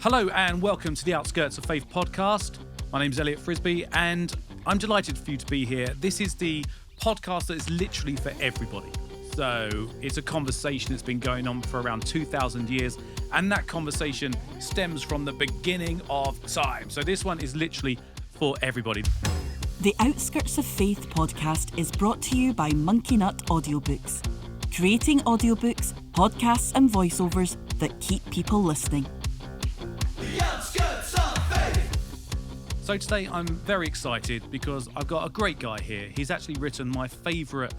Hello and welcome to the Outskirts of Faith podcast. My name's Elliott Frisbee and I'm delighted for you to be here. This is the podcast that is literally for everybody. So it's a conversation that's been going on for around 2,000 years, and that conversation stems from the beginning of time. So this one is literally for everybody. The Outskirts of Faith podcast is brought to you by Monkey Nut Audiobooks, creating audiobooks, podcasts and voiceovers that keep people listening. The Outskirts of Faith. So today I'm very excited because I've got a great guy here. He's actually written my favourite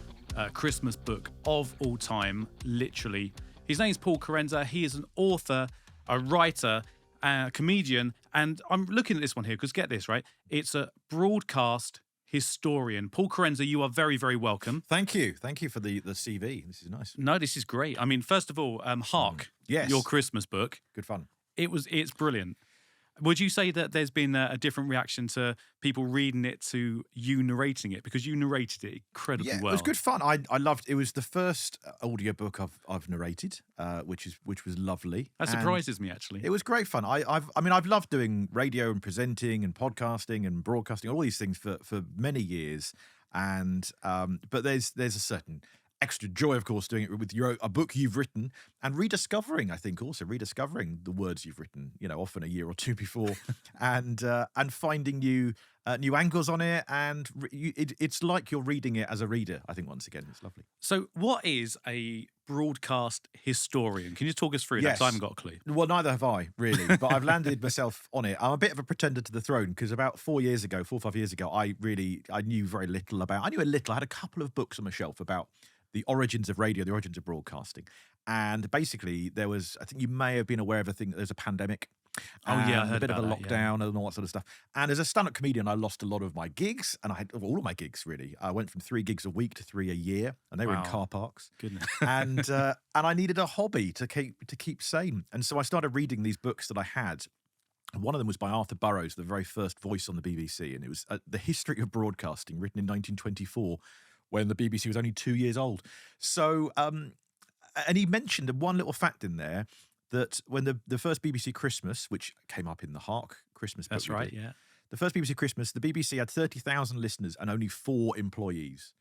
Christmas book of all time, literally. His name's Paul Kerensa. He is an author, a writer, a comedian, and I'm looking at this one here because get this, right? It's a broadcast historian. Paul Kerensa, you are very, very welcome. Thank you. Thank you for the CV. This is nice. No, this is great. I mean, first of all, Hark, Yes. your Christmas book. Good fun. It's brilliant. Would you say that there's been a different reaction to people reading it to you narrating it? Because you narrated it incredibly well. It was good fun. I loved it. Was the first audiobook I've narrated, which was lovely. That surprises me, actually. It was great fun. I've loved doing radio and presenting and podcasting and broadcasting, all these things for many years. And but there's a certain extra joy, of course, doing it with a book you've written and rediscovering the words you've written, often a year or two before, and finding new angles on it. And it's like you're reading it as a reader. I think once again, it's lovely. So what is a broadcast historian? Can you talk us through that? Yes. 'Cause I haven't got a clue. Well, neither have I, really, but I've landed myself on it. I'm a bit of a pretender to the throne because about 4 or 5 years ago, I knew very little about. I knew a little. I had a couple of books on my shelf about the origins of radio, the origins of broadcasting. And basically there was, I think you may have been aware of there's a pandemic. Oh yeah, I and heard a bit of a about that, lockdown and all that sort of stuff. And as a stand-up comedian, I lost a lot of my gigs, and I had all of my gigs really. I went from 3 gigs a week to 3 a year, and they were in Wow. car parks. Goodness. And I needed a hobby to keep sane. And so I started reading these books that I had. One of them was by Arthur Burrows, the very first voice on the BBC, and it was The History of Broadcasting, written in 1924. When the BBC was only 2 years old. So, and he mentioned one little fact in there that when the first BBC Christmas, which came up in the Hark Christmas book. That's right, yeah. The first BBC Christmas, the BBC had 30,000 listeners and only 4 employees.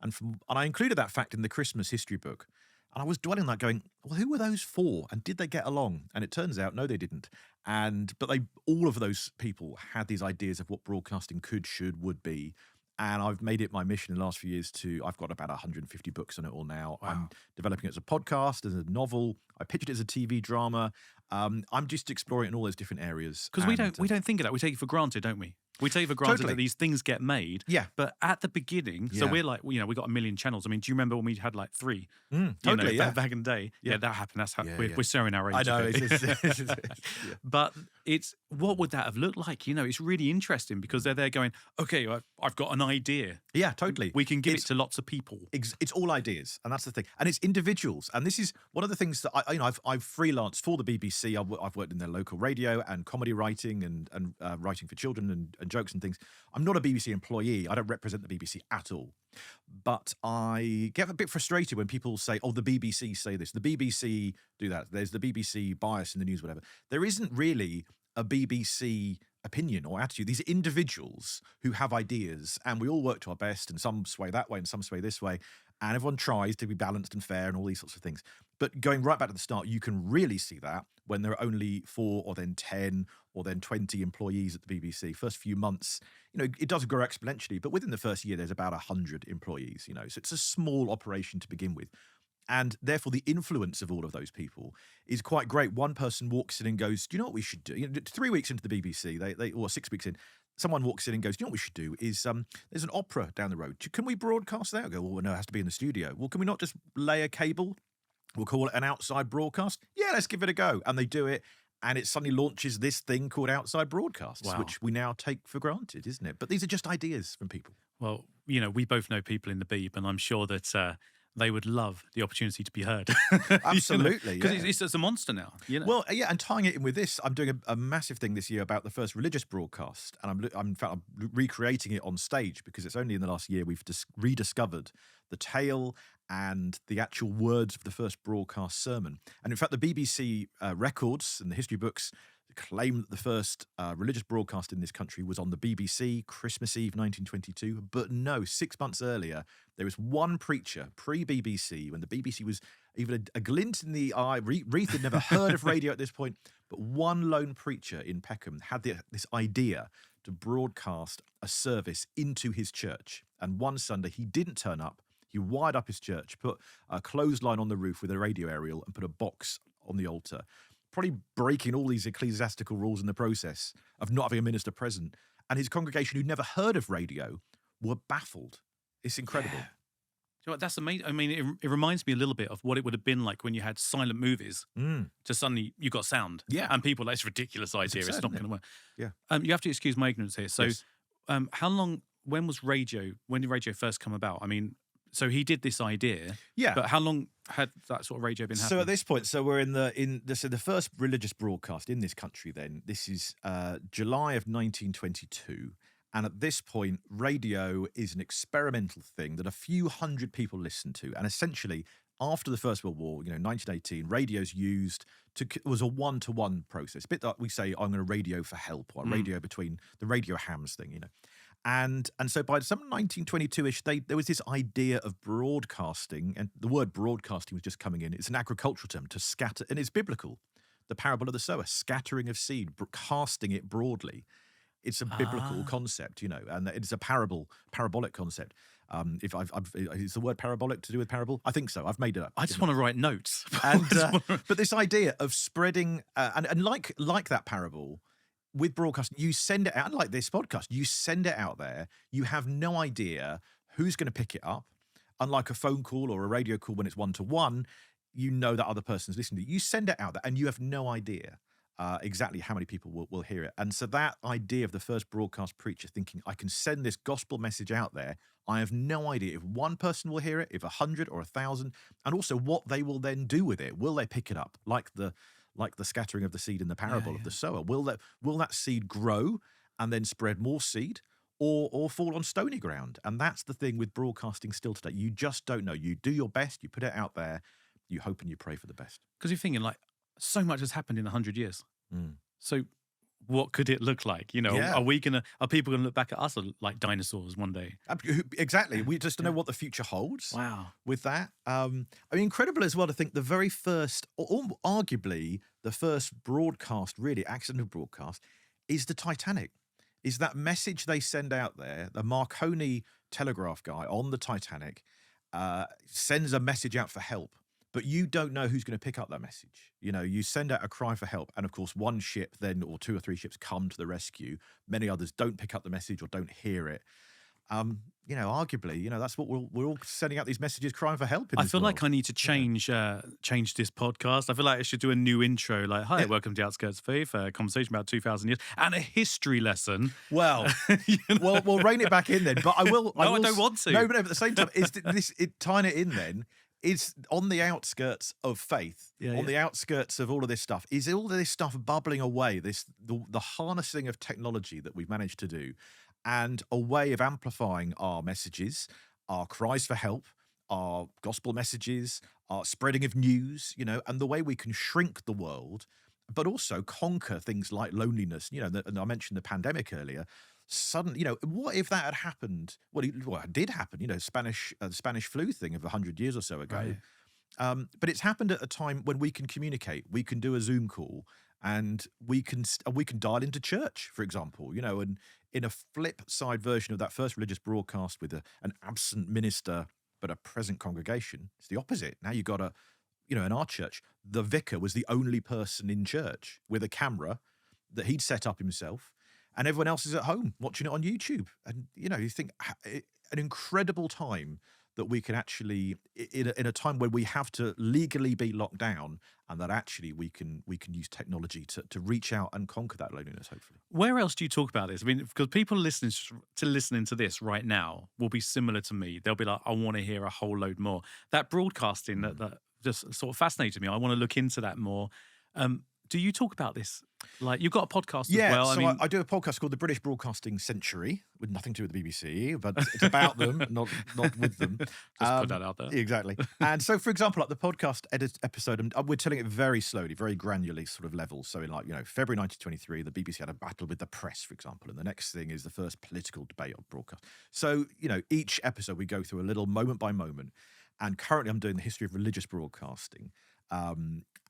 And I included that fact in the Christmas history book. And I was dwelling on that going, well, who were those 4? And did they get along? And it turns out, no, they didn't. But all of those people had these ideas of what broadcasting could, should, would be. And I've made it my mission in the last few years I've got about 150 books on it all now. Wow. I'm developing it as a podcast, as a novel. I pitched it as a TV drama. I'm just exploring it in all those different areas. Because we don't think of that. We take it for granted, don't we? We take it for granted Totally. that these things get made. Yeah. But at the beginning, so Yeah. we're like, we got a million channels. I mean, do you remember when we had like 3? Totally, yeah. Back in the day. Yeah, that happened. That's how Yeah, we're showing our age. I know. a bit. Yeah. But what would that have looked like? It's really interesting because they're there going, okay, I've got an idea. Yeah, totally. We can give it to lots of people. It's all ideas, and that's the thing. And it's individuals, and this is one of the things that I've freelanced for the BBC. I've worked in their local radio and comedy writing and writing for children and jokes and things. I'm not a BBC employee. I don't represent the BBC at all. But I get a bit frustrated when people say, oh, the BBC say this, the BBC do that, there's the BBC bias in the news, whatever. There isn't really a BBC opinion or attitude. These are individuals who have ideas, and we all work to our best, and some sway that way and some sway this way, and everyone tries to be balanced and fair and all these sorts of things. But going right back to the start, you can really see that when there are only 4 or then 10 or then 20 employees at the BBC. First few months, it does grow exponentially, but within the first year, there's about 100 employees, so it's a small operation to begin with. And therefore, the influence of all of those people is quite great. One person walks in and goes, do you know what we should do? 3 weeks into the BBC, or 6 weeks in, someone walks in and goes, do you know what we should do is there's an opera down the road. Can we broadcast that? I go, well, no, it has to be in the studio. Well, can we not just lay a cable? We'll call it an outside broadcast. Yeah, let's give it a go. And they do it. And it suddenly launches this thing called outside broadcasts, Wow. which we now take for granted, isn't it? But these are just ideas from people. Well, we both know people in the Beeb, and I'm sure that they would love the opportunity to be heard. Absolutely, Because yeah. it's a monster now. Well, yeah, and tying it in with this, I'm doing a massive thing this year about the first religious broadcast, and I'm recreating it on stage because it's only in the last year we've rediscovered the tale and the actual words of the first broadcast sermon. And in fact, the BBC records and the history books claim that the first religious broadcast in this country was on the BBC, Christmas Eve 1922. But no, 6 months earlier, there was one preacher, pre-BBC, when the BBC was even a glint in the eye. Reith had never heard of radio at this point, but one lone preacher in Peckham had this idea to broadcast a service into his church. And one Sunday, he didn't turn up. He wired up his church, put a clothesline on the roof with a radio aerial, and put a box on the altar, probably breaking all these ecclesiastical rules in the process of not having a minister present. And his congregation, who'd never heard of radio, were baffled. It's incredible. Yeah. You know what, that's amazing. I mean, it reminds me a little bit of what it would have been like when you had silent movies. To suddenly you got sound. Yeah. And people, that's a ridiculous idea. It's not going to work. Yeah. You have to excuse my ignorance here. So, Yes. when did radio first come about? I mean, so he did this idea. Yeah. But how long had that sort of radio been happening? So at this point, we're in the first religious broadcast in this country. Then this is July of 1922, and at this point, radio is an experimental thing that a few hundred people listen to, and essentially. After the First World War, 1918, radio's used it was a one-to-one process. A bit like we say, I'm going to radio for help, or radio between the radio hams thing, And so by some 1922-ish, there was this idea of broadcasting, and the word broadcasting was just coming in. It's an agricultural term, to scatter, and it's biblical. The parable of the sower, scattering of seed, casting it broadly. It's a biblical concept, and it's a parabolic concept. Is the word parabolic to do with parable? I think so. I've made it up. I just want to write notes. And, but this idea of spreading, and like that parable, with broadcasting, you send it out, like this podcast, you send it out there. You have no idea who's going to pick it up. Unlike a phone call or a radio call when it's one-to-one, you know that other person's listening to you. You send it out there and you have no idea exactly how many people will hear it. And so that idea of the first broadcast preacher thinking, I can send this gospel message out there. I have no idea if one person will hear it, if 100 or 1,000, and also what they will then do with it. Will they pick it up like the scattering of the seed in the parable of the sower? Will that seed grow and then spread more seed, or fall on stony ground? And that's the thing with broadcasting still today. You just don't know. You do your best. You put it out there. You hope and you pray for the best. Because you're thinking, so much has happened in 100 years. So what could it look like? Are people going to look back at us like dinosaurs one day? Exactly. We just don't know what the future holds. Wow. With that. Incredible as well to think the very first, or arguably the first broadcast, really accidental broadcast, is the Titanic. Is that message they send out there, the Marconi telegraph guy on the Titanic sends a message out for help. But you don't know who's going to pick up that message. You send out a cry for help, and of course, one ship then, or two or three ships, come to the rescue. Many others don't pick up the message or don't hear it. Arguably, that's what we're all sending out these messages, crying for help. I feel like I need to change this podcast. I feel like I should do a new intro, like, "Hi, welcome to Outskirts of Faith, a conversation about 2,000 years and a history lesson." Well, we'll rein it back in then. But I will. I don't want to. No, but at the same time, tying it in then. Is on the outskirts of faith, the outskirts of all of this stuff. Is all of this stuff bubbling away, the harnessing of technology that we've managed to do, and a way of amplifying our messages, our cries for help, our gospel messages, our spreading of news, and the way we can shrink the world, but also conquer things like loneliness. And I mentioned the pandemic earlier. Suddenly, what if that had happened? Well, it did happen. Spanish flu thing of 100 years or so ago. Right. But it's happened at a time when we can communicate. We can do a Zoom call, and we can dial into church, for example. And in a flip side version of that first religious broadcast with an absent minister but a present congregation, it's the opposite. Now you got in our church, the vicar was the only person in church with a camera that he'd set up himself. And everyone else is at home watching it on YouTube. And, you think an incredible time that we can actually, in a time when we have to legally be locked down, and that actually we can use technology to reach out and conquer that loneliness, hopefully. Where else do you talk about this? I mean, because people listening to this right now will be similar to me. They'll be like, I want to hear a whole load more. That broadcasting that just sort of fascinated me. I want to look into that more. Do you talk about this? Like, you've got a podcast Yeah, as well. so I do a podcast called The British Broadcasting Century, with nothing to do with the BBC, but it's about them, not with them. Just put that out there. Exactly. And so, for example, like the podcast episode, we're telling it very slowly, very granularly sort of level. So in February 1923, the BBC had a battle with the press, for example, and the next thing is the first political debate on broadcast. So, each episode we go through a little moment by moment. And currently I'm doing the history of religious broadcasting.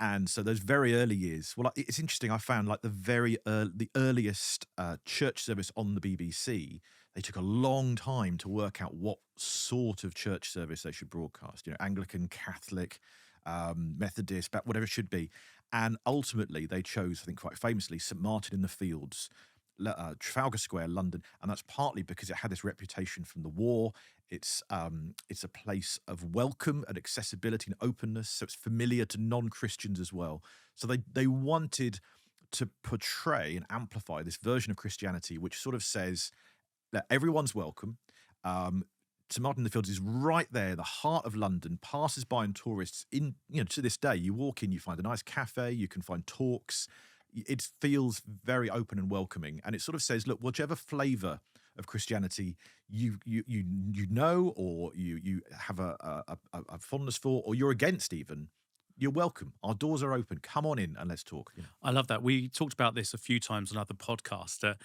And so those very early years, well, it's interesting. I found like the earliest church service on the BBC, they took a long time to work out what sort of church service they should broadcast. Anglican, Catholic, Methodist, whatever it should be. And ultimately they chose, I think quite famously, St. Martin in the Fields, Trafalgar Square, London, and that's partly because it had this reputation from the war. It's a place of welcome and accessibility and openness, so it's familiar to non-Christians as well. So they wanted to portray and amplify this version of Christianity, which sort of says that everyone's welcome. St. Martin in the Fields is right there, the heart of London. Passers-by and tourists, to this day, you walk in, you find a nice cafe, you can find talks. It feels very open and welcoming, and it sort of says, look, whichever flavour of Christianity you know, or you have a fondness for, or you're against even, you're welcome. Our doors are open. Come on in and let's talk. I love that. We talked about this a few times on other podcasts, that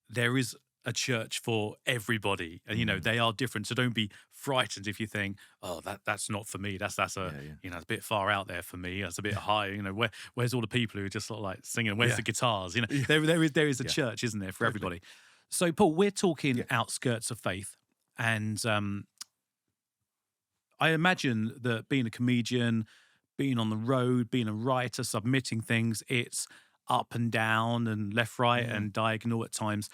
there is a church for everybody, and they are different. So don't be frightened if you think, oh, that's not for me. That's a it's a bit far out there for me. That's a bit high. Where's all the people who are just sort of like singing? Where's the guitars? There is a church, isn't there, for everybody? So Paul, we're talking Outskirts of Faith, and I imagine that being a comedian, being on the road, being a writer, submitting things, it's up and down and left, right, and diagonal at times.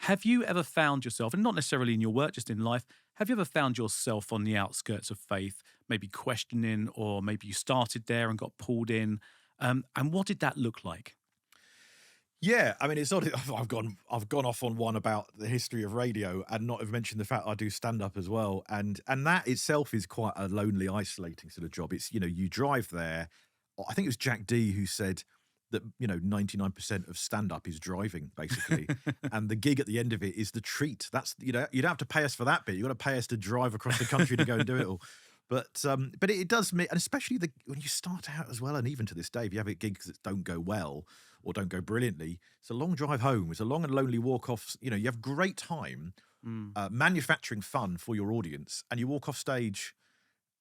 Have you ever found yourself, and not necessarily in your work, just in life, have you ever found yourself on the outskirts of faith, maybe questioning, or maybe you started there and got pulled in? And what did that look like? Yeah, I mean, it's not. I've gone off on one about the history of radio and not have mentioned the fact I do stand up as well, and that itself is quite a lonely, isolating sort of job. It's you drive there. I think it was Jack D who said that 99% of stand up is driving basically, and the gig at the end of it is the treat. That's you don't have to pay us for that bit. You got to pay us to drive across the country to go and do it all. But it does make, and especially when you start out as well, and even to this day, if you have gigs that don't go well or don't go brilliantly, it's a long drive home. It's a long and lonely walk off. You have great time manufacturing fun for your audience, and you walk off stage,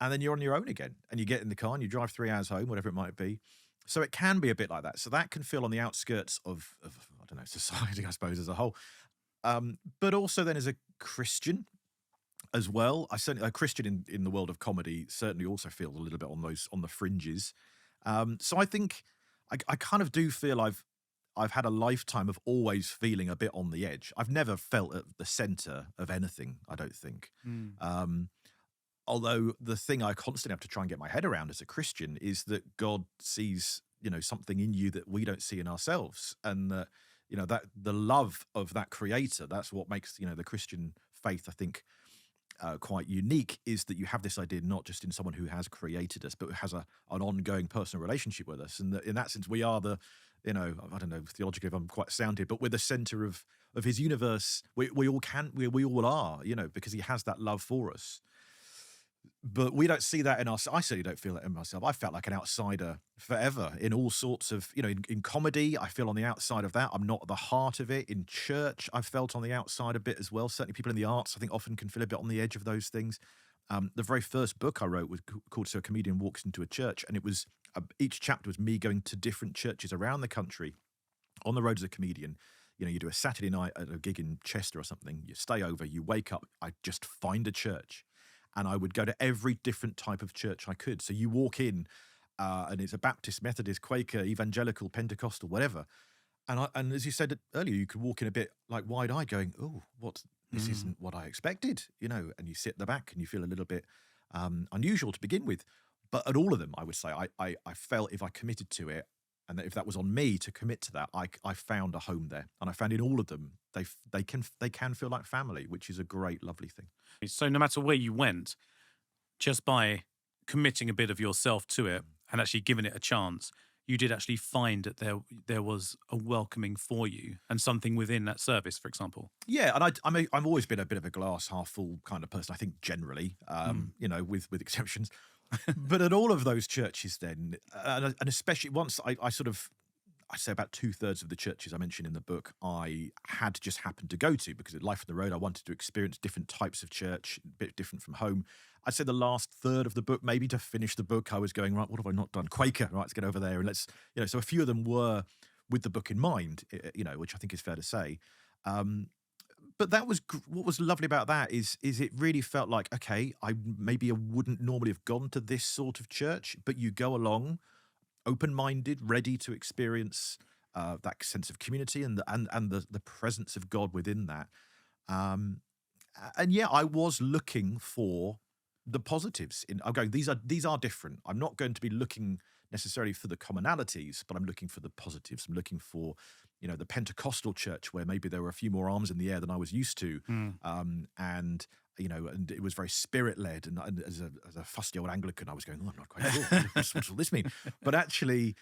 and then you're on your own again, and you get in the car and you drive 3 hours home, whatever it might be. So it can be a bit like that. So that can feel on the outskirts of I don't know, society, I suppose, as a whole. But also then as a Christian as well, a Christian in the world of comedy certainly also feels a little bit on the fringes. So I think I kind of do feel I've had a lifetime of always feeling a bit on the edge. I've never felt at the centre of anything, I don't think. Although the thing I constantly have to try and get my head around as a Christian is that God sees, something in you that we don't see in ourselves, and that, that the love of that creator, that's what makes, the Christian faith, I think, quite unique, is that you have this idea not just in someone who has created us, but who has an ongoing personal relationship with us. And that in that sense, we are the, I don't know, theologically if I'm quite sound here, but we're the center of his universe. We all are, because he has that love for us. But we don't see that in us. I certainly don't feel that in myself. I felt like an outsider forever in all sorts of, in comedy, I feel on the outside of that. I'm not at the heart of it. In church, I've felt on the outside a bit as well. Certainly people in the arts, I think, often can feel a bit on the edge of those things. The very first book I wrote was called So a Comedian Walks Into a Church. And it was, each chapter was me going to different churches around the country on the road as a comedian. You do a Saturday night at a gig in Chester or something. You stay over, you wake up, I just find a church. And I would go to every different type of church I could. So you walk in, and it's a Baptist, Methodist, Quaker, Evangelical, Pentecostal, whatever. And as you said earlier, you could walk in a bit like wide-eyed, going, "Oh, this isn't what I expected," And you sit at the back and you feel a little bit unusual to begin with. But at all of them, I would say, I felt if I committed to it, and that if that was on me to commit to that, I found a home there. And I found in all of them, they can feel like family, which is a great, lovely thing. So no matter where you went, just by committing a bit of yourself to it and actually giving it a chance, you did actually find that there was a welcoming for you and something within that service, for example. Yeah, and I've always been a bit of a glass half full kind of person. I think generally, you know, with exceptions. But at all of those churches, then, and especially once I'd say about 2/3 of the churches I mentioned in the book, I had just happened to go to because at Life on the Road, I wanted to experience different types of church, a bit different from home. I'd say the last third of the book, maybe to finish the book, I was going, right, what have I not done? Quaker, right, let's get over there and let's, you know, so a few of them were with the book in mind, you know, which I think is fair to say. But that was what was lovely about that is it really felt like, okay, I wouldn't normally have gone to this sort of church, but you go along open-minded, ready to experience that sense of community and the presence of God within that. And yeah, I was looking for the positives. I'm going, these are different. I'm not going to be looking necessarily for the commonalities, but I'm looking for the positives. I'm looking for, you know, the Pentecostal church where maybe there were a few more arms in the air than I was used to, and you know, and it was very spirit-led. And as a fusty old Anglican, I was going, oh, I'm not quite sure what will this mean. But actually,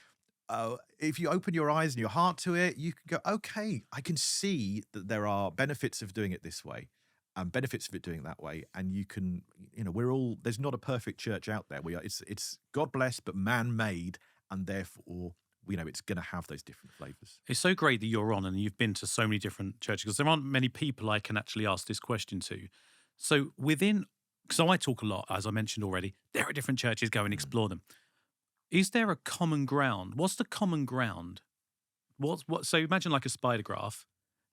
if you open your eyes and your heart to it, you can go, okay, I can see that there are benefits of doing it this way and benefits of it doing it that way. And you can, you know, there's not a perfect church out there. It's God blessed, but man-made, and therefore, you know, it's going to have those different flavours. It's so great that you're on and you've been to so many different churches because there aren't many people I can actually ask this question to. So I talk a lot, as I mentioned already, there are different churches, go and explore them. Is there a common ground? What's the common ground? So imagine like a spider graph,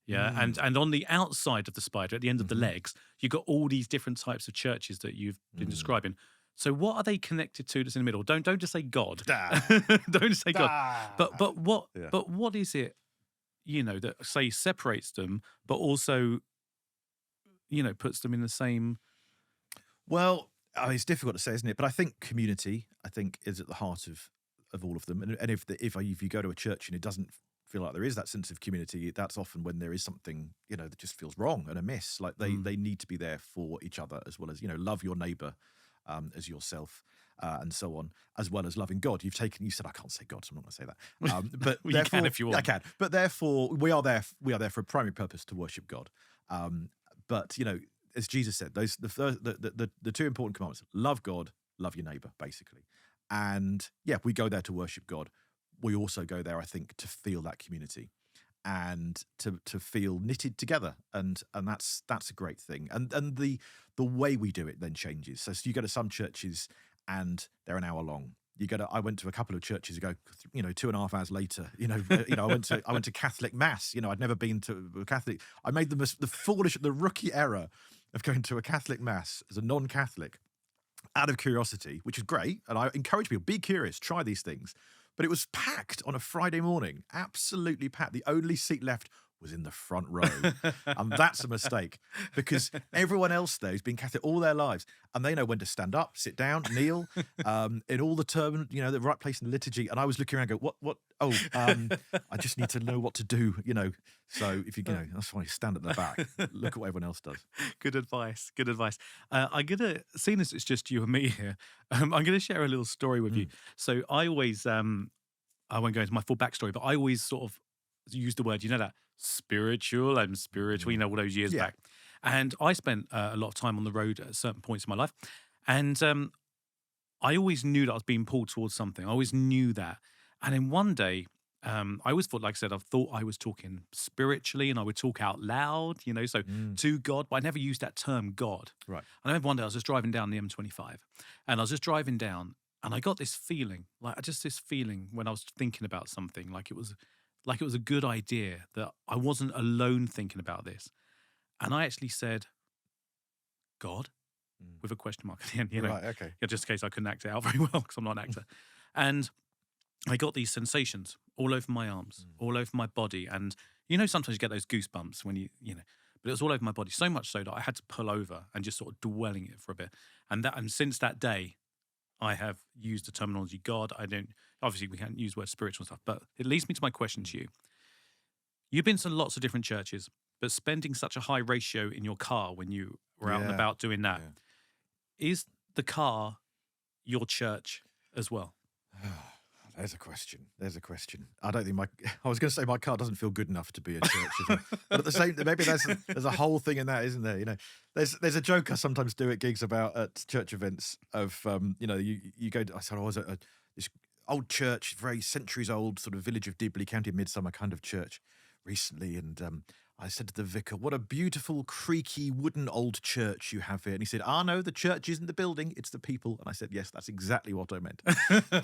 yeah, and on the outside of the spider, at the end of the legs, you've got all these different types of churches that you've been describing. So what are they connected to that's in the middle? Don't just say God. Don't say God. But what is it, you know, that say separates them, but also, you know, puts them in the same? Well, I mean, it's difficult to say, isn't it? But I think community, is at the heart of all of them. And if you go to a church and it doesn't feel like there is that sense of community, that's often when there is something, you know, that just feels wrong and amiss. Like they need to be there for each other, as well as, you know, love your neighbour as yourself. And so on, as well as loving God. You said, I can't say God, so I'm not going to say that. But Well, you can if you want. I can. But therefore, we are there for a primary purpose, to worship God. But, you know, as Jesus said, the two important commandments: love God, love your neighbour, basically. And yeah, we go there to worship God. We also go there, I think, to feel that community and to feel knitted together, and that's a great thing. And the way we do it then changes. So you go to some churches and they're an hour long. I went to a couple of churches ago, you know, 2.5 hours later, I went to Catholic Mass. You know, I'd never been to a Catholic. I made the rookie error of going to a Catholic Mass as a non-Catholic out of curiosity, which is great. And I encourage people, be curious, try these things. But it was packed on a Friday morning, absolutely packed. The only seat left was in the front row. And that's a mistake, because everyone else there has been Catholic all their lives, and they know when to stand up, sit down, kneel, in all the term, you know, the right place in the liturgy. And I was looking around and go, what? Oh, I just need to know what to do, you know. So if you know, that's why you stand at the back, look at what everyone else does. Good advice. I'm going to, seeing as it's just you and me here, I'm going to share a little story with you. So I always, I won't go into my full backstory, but I always sort of use the word, you know, that spiritual, you know, all those years back. And I spent a lot of time on the road at certain points in my life. And I always knew that I was being pulled towards something. I always knew that. And then one day, I always thought, like I said, I thought I was talking spiritually and I would talk out loud, you know, so to God, but I never used that term God. Right. And I remember one day I was just driving down the M25 and I was just driving down and I got this feeling, when I was thinking about something, like it was a good idea, that I wasn't alone thinking about this. And I actually said, God, with a question mark at the end, you know, right, okay. Yeah, just in case I couldn't act it out very well because I'm not an actor. And I got these sensations all over my arms, all over my body. And, you know, sometimes you get those goosebumps when you know, but it was all over my body, so much so that I had to pull over and just sort of dwelling it for a bit. And since that day, I have used the terminology God. Obviously we can't use the word spiritual stuff, but it leads me to my question to you. You've been to lots of different churches, but spending such a high ratio in your car when you were out and about doing that, is the car your church as well? There's a question. I don't think I was going to say my car doesn't feel good enough to be a church, but at the same, maybe there's a whole thing in that, isn't there? You know, there's a joke I sometimes do at gigs at church events of, you know, you go. I said I was at this old church, very centuries old, sort of village of Dibley, County Midsummer kind of church recently, and I said to the vicar, "What a beautiful, creaky, wooden old church you have here." And he said, no, the church isn't the building, it's the people. And I said, yes, that's exactly what I meant.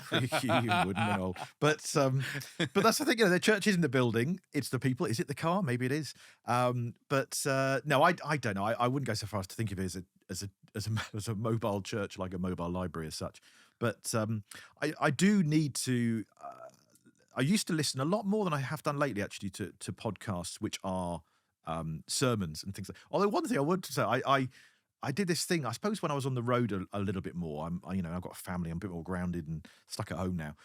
Creaky, wooden and old. But that's the thing, you know, the church isn't the building, it's the people. Is it the car? Maybe it is. No, I don't know. I wouldn't go so far as to think of it as a mobile church, like a mobile library as such. But I do need to... I used to listen a lot more than I have done lately, actually, to podcasts which are sermons and things like. Although one thing I would say, I did this thing, I suppose, when I was on the road a little bit more. I've got a family, I'm a bit more grounded and stuck at home now.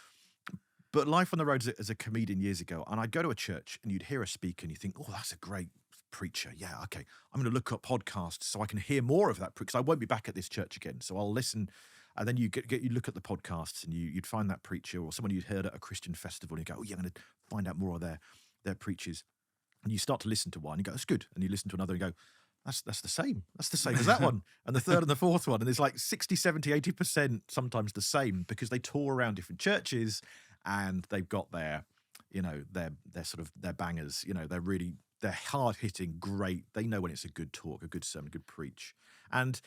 But life on the road as a comedian years ago, and I'd go to a church and you'd hear a speaker and you think, oh, that's a great preacher. Yeah, okay, I'm going to look up podcasts so I can hear more of that, because I won't be back at this church again. So I'll listen. And then you look at the podcasts and you'd find that preacher or someone you'd heard at a Christian festival and you go, oh yeah, I'm going to find out more of their preachers. And you start to listen to one and you go, that's good. And you listen to another and go, that's the same. That's the same as that one. And the third and the fourth one. And there's like 60, 70, 80% sometimes the same, because they tour around different churches and they've got their sort of their bangers. You know, they're hard hitting, great. They know when it's a good talk, a good sermon, a good preach. And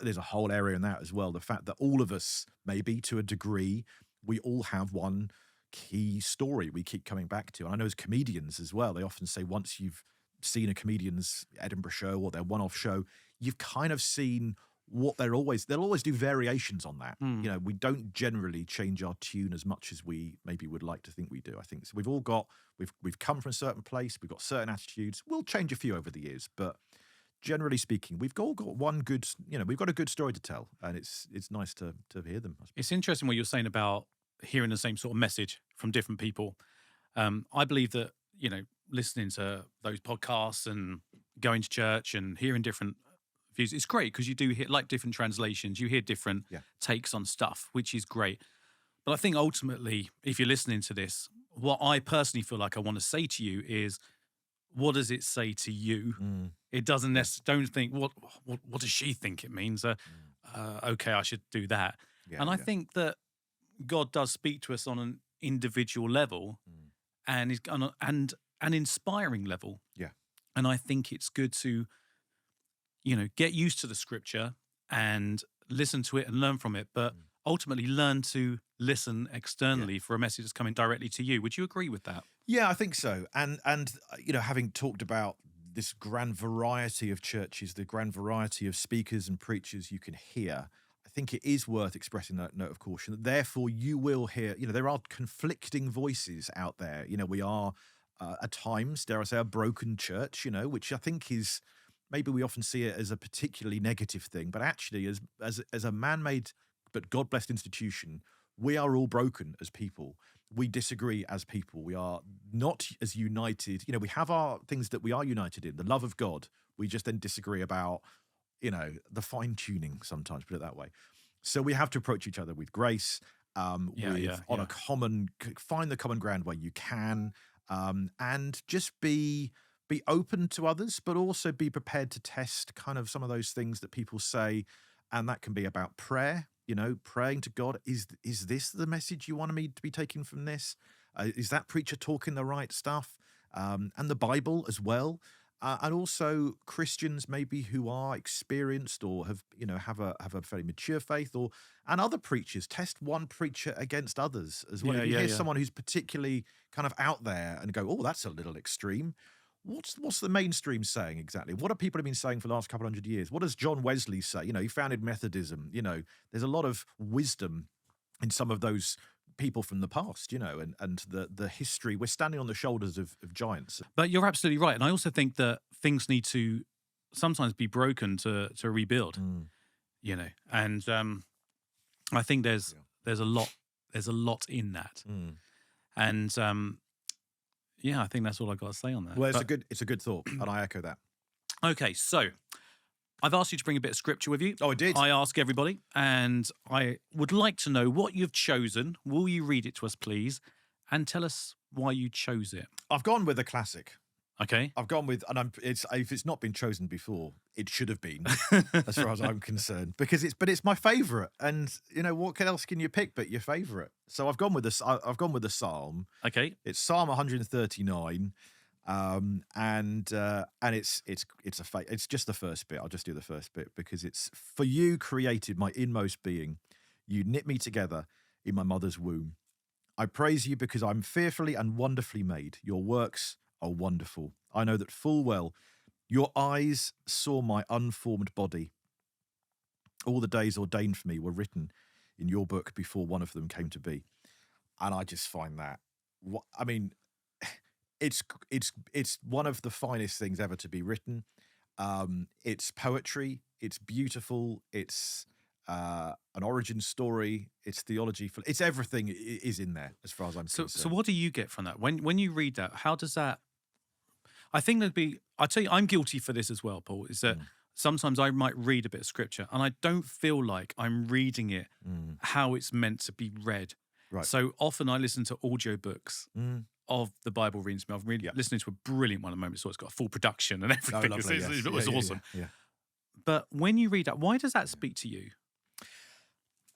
there's a whole area in that as well. The fact that all of us, maybe to a degree, we all have one key story we keep coming back to. And I know as comedians as well, they often say once you've seen a comedian's Edinburgh show or their one-off show, you've kind of seen what they'll always do variations on that. You know, we don't generally change our tune as much as we maybe would like to think we do. I think so. We've come from a certain place, we've got certain attitudes. We'll change a few over the years, but generally speaking, we've all got one good, we've got a good story to tell, and it's nice to hear them. It's interesting what you're saying about hearing the same sort of message from different people. I believe that, listening to those podcasts and going to church and hearing different views, it's great because you do hear like different translations, you hear different takes on stuff, which is great. But I think ultimately, if you're listening to this, what I personally feel like I want to say to you is, what does it say to you? It doesn't necessarily, don't think, what does she think it means? Okay, I should do that. And I think that God does speak to us on an individual level and is on an inspiring level. Yeah. And I think it's good to, get used to the scripture and listen to it and learn from it, but ultimately learn to listen externally for a message that's coming directly to you. Would you agree with that? Yeah, I think so. And having talked about this grand variety of churches, the grand variety of speakers and preachers you can hear, I think it is worth expressing that note of caution. Therefore, you will hear, there are conflicting voices out there. We are at times, dare I say, a broken church, which I think is, maybe we often see it as a particularly negative thing, but actually as a man-made but God-blessed institution, we are all broken as people. We disagree as people. We are not as united. We have our things that we are united in, the love of God. We just then disagree about, the fine-tuning sometimes, put it that way. So we have to approach each other with grace, find the common ground where you can, and just be open to others, but also be prepared to test kind of some of those things that people say. And that can be about prayer. Praying to God, is this the message you wanted me to be taking from this? Is that preacher talking the right stuff? And the Bible as well. And also Christians maybe who are experienced or have a fairly mature faith, and other preachers. Test one preacher against others as well. If you hear someone who's particularly kind of out there and go, oh, that's a little extreme. What's the mainstream saying exactly? What have people been saying for the last couple 100 years? What does John Wesley say? He founded Methodism. There's a lot of wisdom in some of those people from the past, and the history. We're standing on the shoulders of giants. But you're absolutely right. And I also think that things need to sometimes be broken to rebuild, and I think there's a lot in that. And I think that's all I got to say on that. Well, it's a good thought, and I echo that. Okay, so I've asked you to bring a bit of scripture with you. Oh, I did. I ask everybody, and I would like to know what you've chosen. Will you read it to us, please? And tell us why you chose it. I've gone with a classic. Okay. I've gone with, and if it's not been chosen before, it should have been, as far as I'm concerned, because it's my favourite. And what else can you pick but your favourite? So I've gone with a psalm. Okay. It's Psalm 139, and it's just the first bit. I'll just do the first bit because it's for you created my inmost being, you knit me together in my mother's womb. I praise you because I'm fearfully and wonderfully made. Your works are wonderful. I know that full well. Your eyes saw my unformed body. All the days ordained for me were written in your book before one of them came to be. And I just find that, it's one of the finest things ever to be written. It's poetry. It's beautiful. It's an origin story. It's theology. It's everything is in there as far as I'm concerned. So what do you get from that? When you read that, how does that... I think I tell you, I'm guilty for this as well, Paul, is that sometimes I might read a bit of scripture and I don't feel like I'm reading it how it's meant to be read. Right. So often I listen to audio books of the Bible reading to me. I've really listening to a brilliant one at the moment. So it's got a full production and everything. Oh, lovely, yes. It was awesome. Yeah. But when you read that, why does that speak to you?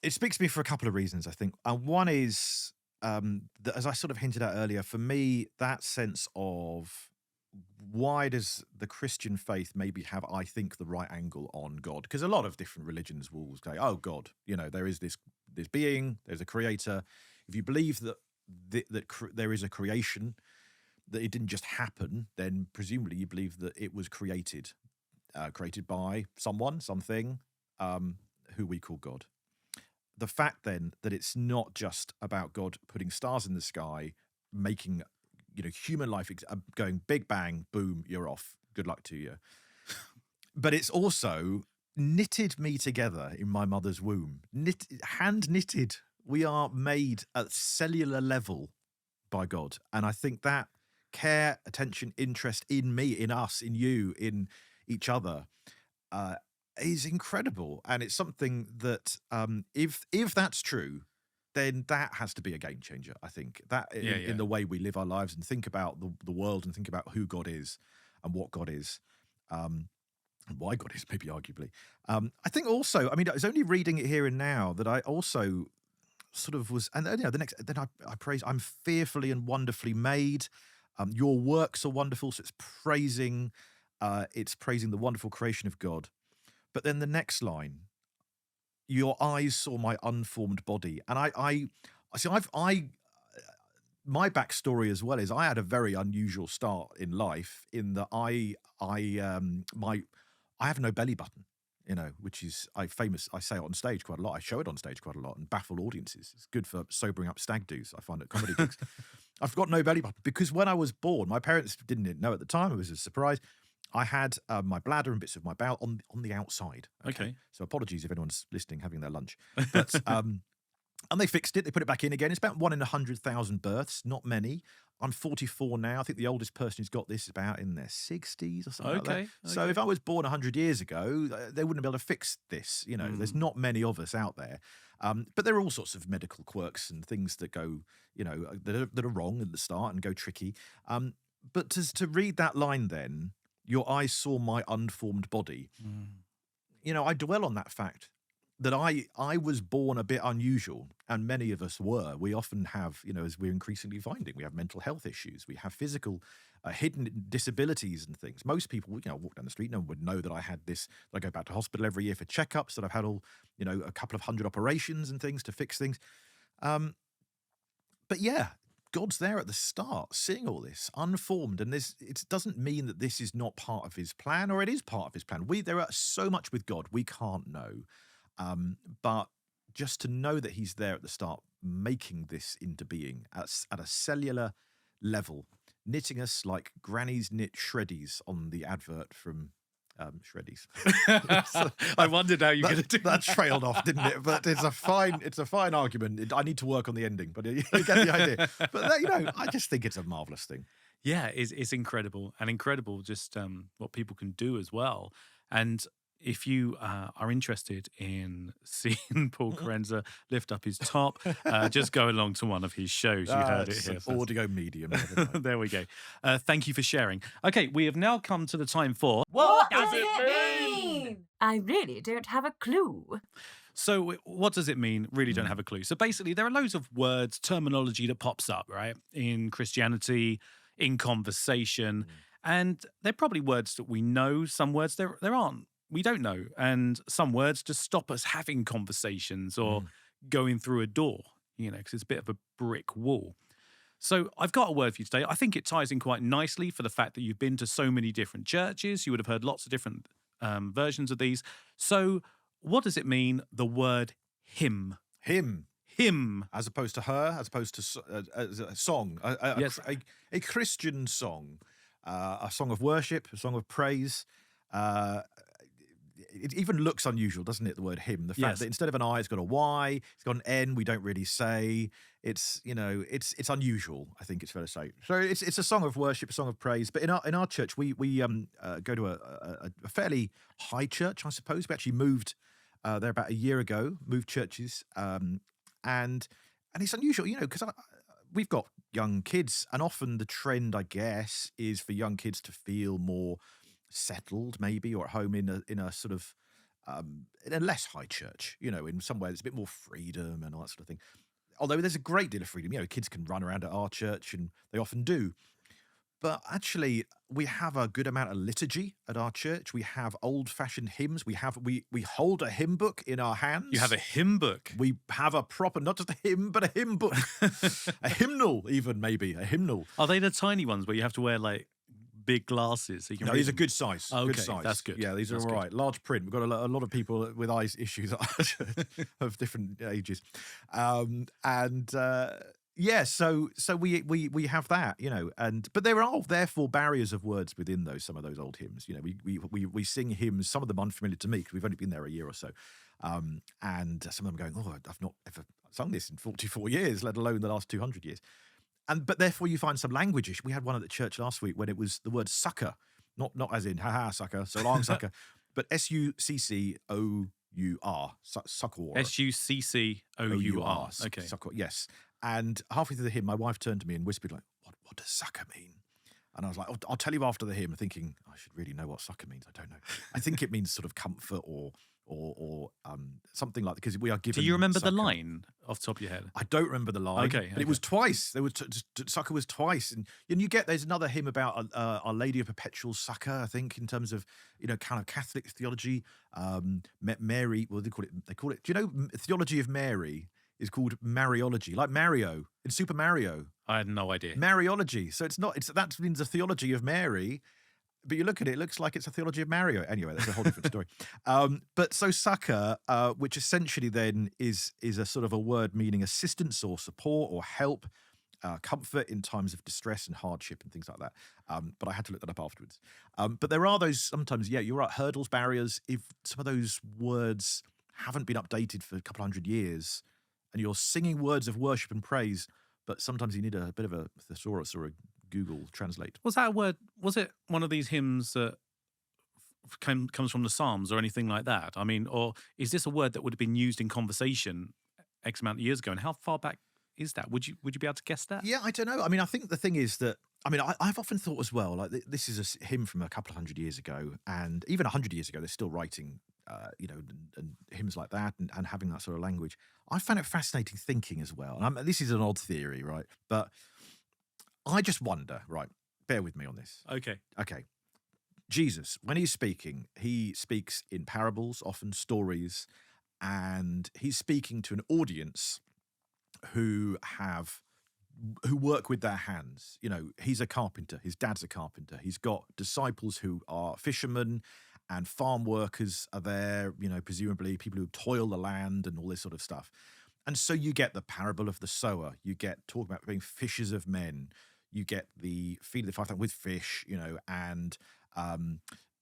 It speaks to me for a couple of reasons, I think. One is, that, as I sort of hinted at earlier, for me, that sense of why does the Christian faith maybe have, I think, the right angle on God? Because a lot of different religions will say, oh, God, there is this being, there's a creator. If you believe that there is a creation, that it didn't just happen, then presumably you believe that it was created by someone, something, who we call God. The fact then that it's not just about God putting stars in the sky, making human life going big bang, boom, you're off. Good luck to you. But it's also knitted me together in my mother's womb. Hand knitted. We are made at cellular level by God. And I think that care, attention, interest in me, in us, in you, in each other, is incredible. And it's something that if that's true, then that has to be a game changer, I think. That in the way we live our lives and think about the world and think about who God is and what God is, and why God is, maybe arguably. I think also, I was only reading it here and now that I also sort of was, and then I praise, I'm fearfully and wonderfully made. Your works are wonderful, so it's praising the wonderful creation of God. But then the next line, your eyes saw my unformed body. And my backstory as well is I had a very unusual start in life in that I have no belly button, which is I say it on stage quite a lot. I show it on stage quite a lot and baffle audiences. It's good for sobering up stag do's, I find, at comedy gigs. I've got no belly button because when I was born, my parents didn't know at the time. It was a surprise. I had my bladder and bits of my bowel on the outside. Okay. So apologies if anyone's listening having their lunch. But and they fixed it. They put it back in again. It's about 1 in 100,000 births. Not many. I'm 44 now. I think the oldest person who's got this is about in their 60s or something like that. Okay. So if I was born 100 years ago, they wouldn't be able to fix this. There's not many of us out there. But there are all sorts of medical quirks and things that go, that are wrong at the start and go tricky. But to read that line then, your eyes saw my unformed body. I dwell on that fact that I was born a bit unusual, and many of us were. We often have, as we're increasingly finding, we have mental health issues, we have physical hidden disabilities and things. Most people, walk down the street, no one would know that I had this. That I go back to hospital every year for checkups, that I've had a couple of 100 operations and things to fix things. But yeah, God's there at the start, seeing all this unformed, and it doesn't mean that this is not part of his plan, or it is part of his plan. There are so much with God we can't know, but just to know that he's there at the start, making this into being at a cellular level, knitting us like grannies knit shreddies on the advert from Shreddies. I wondered how you're going to do that. Trailed off, didn't it? But it's a fine argument. I need to work on the ending, but you get the idea. But I just think it's a marvelous thing. Yeah, it's incredible, and incredible just what people can do as well. And if you are interested in seeing Paul Kerensa lift up his top, just go along to one of his shows. You heard it It's here an first. audio medium. Never mind. There we go. Thank you for sharing. Okay, we have now come to the time for... What does it mean? I really don't have a clue. So what does it mean? Really don't have a clue. So basically, there are loads of words, terminology that pops up, right? In Christianity, in conversation. And they're probably words that we know. Some words there aren't. We don't know. And some words just stop us having conversations or going through a door, because it's a bit of a brick wall. So I've got a word for you today. I think it ties in quite nicely for the fact that you've been to so many different churches. You would have heard lots of different versions of these. So what does it mean, the word hymn? Hymn. Hymn. As opposed to her, as opposed to a song, Yes. a Christian song, a song of worship, a song of praise. It even looks unusual, doesn't it, the word hymn? The fact Yes. that instead of an I, it's got a Y, it's got an N, we don't really say. It's, it's unusual, I think it's fair to say. So it's a song of worship, a song of praise. But in our church, we go to a fairly high church, I suppose. We actually moved there about a year ago, moved churches. And it's unusual, because we've got young kids, and often the trend, I guess, is for young kids to feel more settled, maybe, or at home in a sort of in a less high church, in some way there's a bit more freedom and all that sort of thing. Although there's a great deal of freedom, kids can run around at our church, and they often do. But actually, we have a good amount of liturgy at our church. We have old-fashioned hymns. We hold a hymn book in our hands. You have a hymn book. We have a proper, not just a hymn, but a hymn book. A hymnal, even, maybe. A hymnal. Are they the tiny ones where you have to wear like big glasses? So you can No, read these are them? good size. Okay, good size. that's good. Yeah, these are That's all good. right. Large print. We've got a lot of people with eyes issues of different ages. Yeah, so we have that, but there are therefore barriers of words within some of those old hymns. We sing hymns, some of them unfamiliar to me because we've only been there a year or so, and some of them going, oh, I've not ever sung this in 44 years, let alone the last 200 years. But therefore you find some languages. We had one at the church last week when it was the word sucker, not as in haha sucker, so long sucker, but S-U-C-C-O-U-R, succor. S-U-C-C-O-U-R. Okay. Succor, yes. And halfway through the hymn, my wife turned to me and whispered, like, what does sucker mean? And I was like, I'll tell you after the hymn, thinking, I should really know what sucker means. I don't know. I think it means sort of comfort or something like that, because we are given. Do you remember succor. the line off the top of your head? I don't remember the line. Okay, But it was twice. There was succor was twice, and there's another hymn about Our Lady of Perpetual Succor, I think, in terms of kind of Catholic theology. Mary, well, they call it. Do you know theology of Mary is called Mariology, like Mario in Super Mario. I had no idea. Mariology. So that means a theology of Mary. But you look at it, it looks like it's a theology of Mario. Anyway, that's a whole different story. But so succor, which essentially then is a sort of a word meaning assistance or support or help, comfort in times of distress and hardship and things like that. But I had to look that up afterwards. But there are those sometimes, yeah, you're right, hurdles, barriers. If some of those words haven't been updated for a couple hundred years and you're singing words of worship and praise, but sometimes you need a bit of a thesaurus or a Google Translate. Was that a word? Was it one of these hymns that comes from the Psalms or anything like that? I mean, or is this a word that would have been used in conversation X amount of years ago? And how far back is that? Would you be able to guess that? Yeah, I don't know. I mean, I think the thing is that, I've often thought as well, like this is a hymn from a couple of hundred years ago, and even 100 years ago, they're still writing, and hymns like that and having that sort of language. I found it fascinating thinking as well. And this is an odd theory, right? But I just wonder, right? Bear with me on this. Okay. Jesus, when he's speaking, he speaks in parables, often stories, and he's speaking to an audience who work with their hands. He's a carpenter. His dad's a carpenter. He's got disciples who are fishermen, and farm workers are there, presumably people who toil the land and all this sort of stuff. And so you get the parable of the sower. You get talk about being fishers of men. You get the feeding the 5,000 with fish, and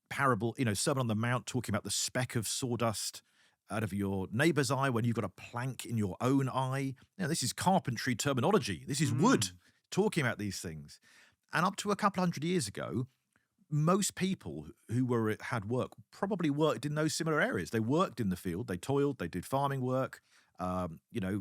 parable, Sermon on the Mount, talking about the speck of sawdust out of your neighbour's eye when you've got a plank in your own eye. This is carpentry terminology. This is wood, talking about these things. And up to a couple hundred years ago, most people who had work probably worked in those similar areas. They worked in the field, they toiled, they did farming work,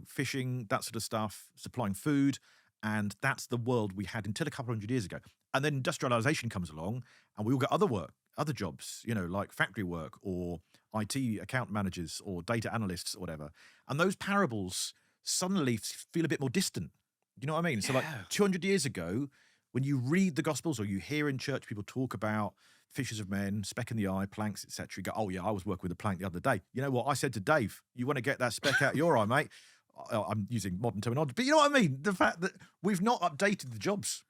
fishing, that sort of stuff, supplying food. And that's the world we had until a couple of hundred years ago. And then industrialization comes along and we all get other work, other jobs, like factory work or IT account managers or data analysts or whatever. And those parables suddenly feel a bit more distant. You know what I mean? So like 200 years ago, when you read the Gospels or you hear in church people talk about fishers of men, speck in the eye, planks, etc., you go, oh yeah, I was working with a plank the other day. You know what? I said to Dave, you want to get that speck out your eye, mate? I'm using modern terminology, but you know what I mean? The fact that we've not updated the jobs.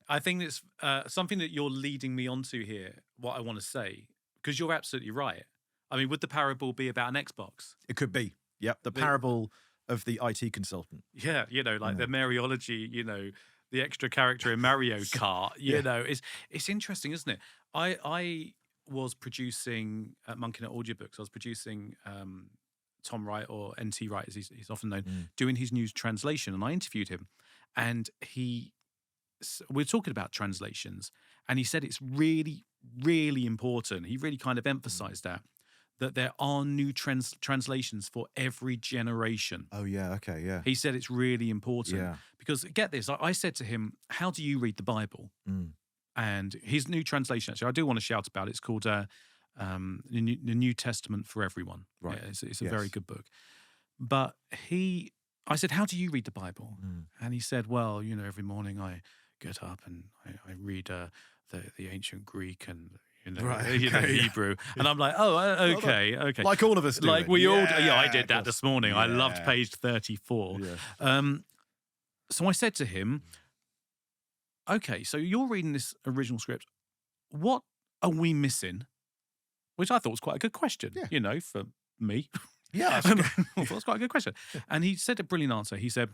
I think it's something that you're leading me onto here, what I want to say, because you're absolutely right. I mean, would the parable be about an Xbox? It could be. Yep. The parable of the IT consultant. Yeah. The Mariology, the extra character in Mario Kart, it's interesting, isn't it? I was producing at Monkey Nut Audiobooks, I was producing Tom Wright, or NT Wright as he's often known, doing his news translation. And I interviewed him and we're talking about translations, and he said it's really, really important. He really kind of emphasized that there are new translations for every generation. Oh, yeah. Okay. Yeah. He said it's really important because, get this, I said to him, how do you read the Bible? And his new translation, actually, I do want to shout about it. It's called the New Testament for Everyone. Right. Yeah, it's a very good book. But I said, how do you read the Bible? And he said, well, every morning I get up and I read the ancient Greek and Hebrew, and I'm like, okay. Like all of us do. Like we all, I did that this morning. I loved page 34. Yeah. So I said to him, okay, so you're reading this original script. What are we missing? Which I thought was quite a good question, for me. Yeah. I thought it was quite a good question. And he said a brilliant answer. He said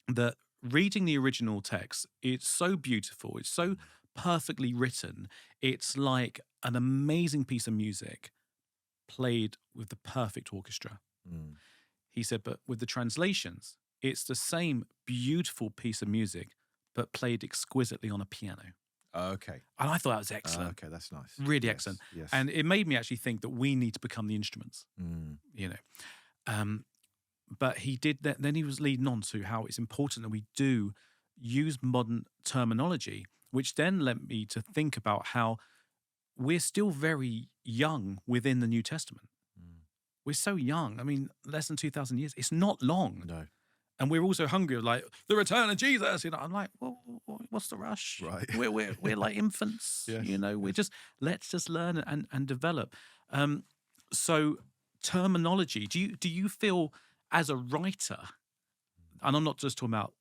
that reading the original text, it's so beautiful. It's so perfectly written. It's like an amazing piece of music played with the perfect orchestra. He said, but with the translations, it's the same beautiful piece of music, but played exquisitely on a piano. Okay. And I thought that was excellent. Okay, that's nice. Really excellent. Yes. And it made me actually think that we need to become the instruments, But he did that. Then he was leading on to how it's important that we do use modern terminology, which then led me to think about how we're still very young within the New Testament. We're so young. I mean, less than 2,000 years. It's not long. No. And we're also hungry, like the return of Jesus. I'm like, well, what's the rush? Right. We're like infants. Yes. Let's just learn and develop. So terminology. Do you feel as a writer, and I'm not just talking about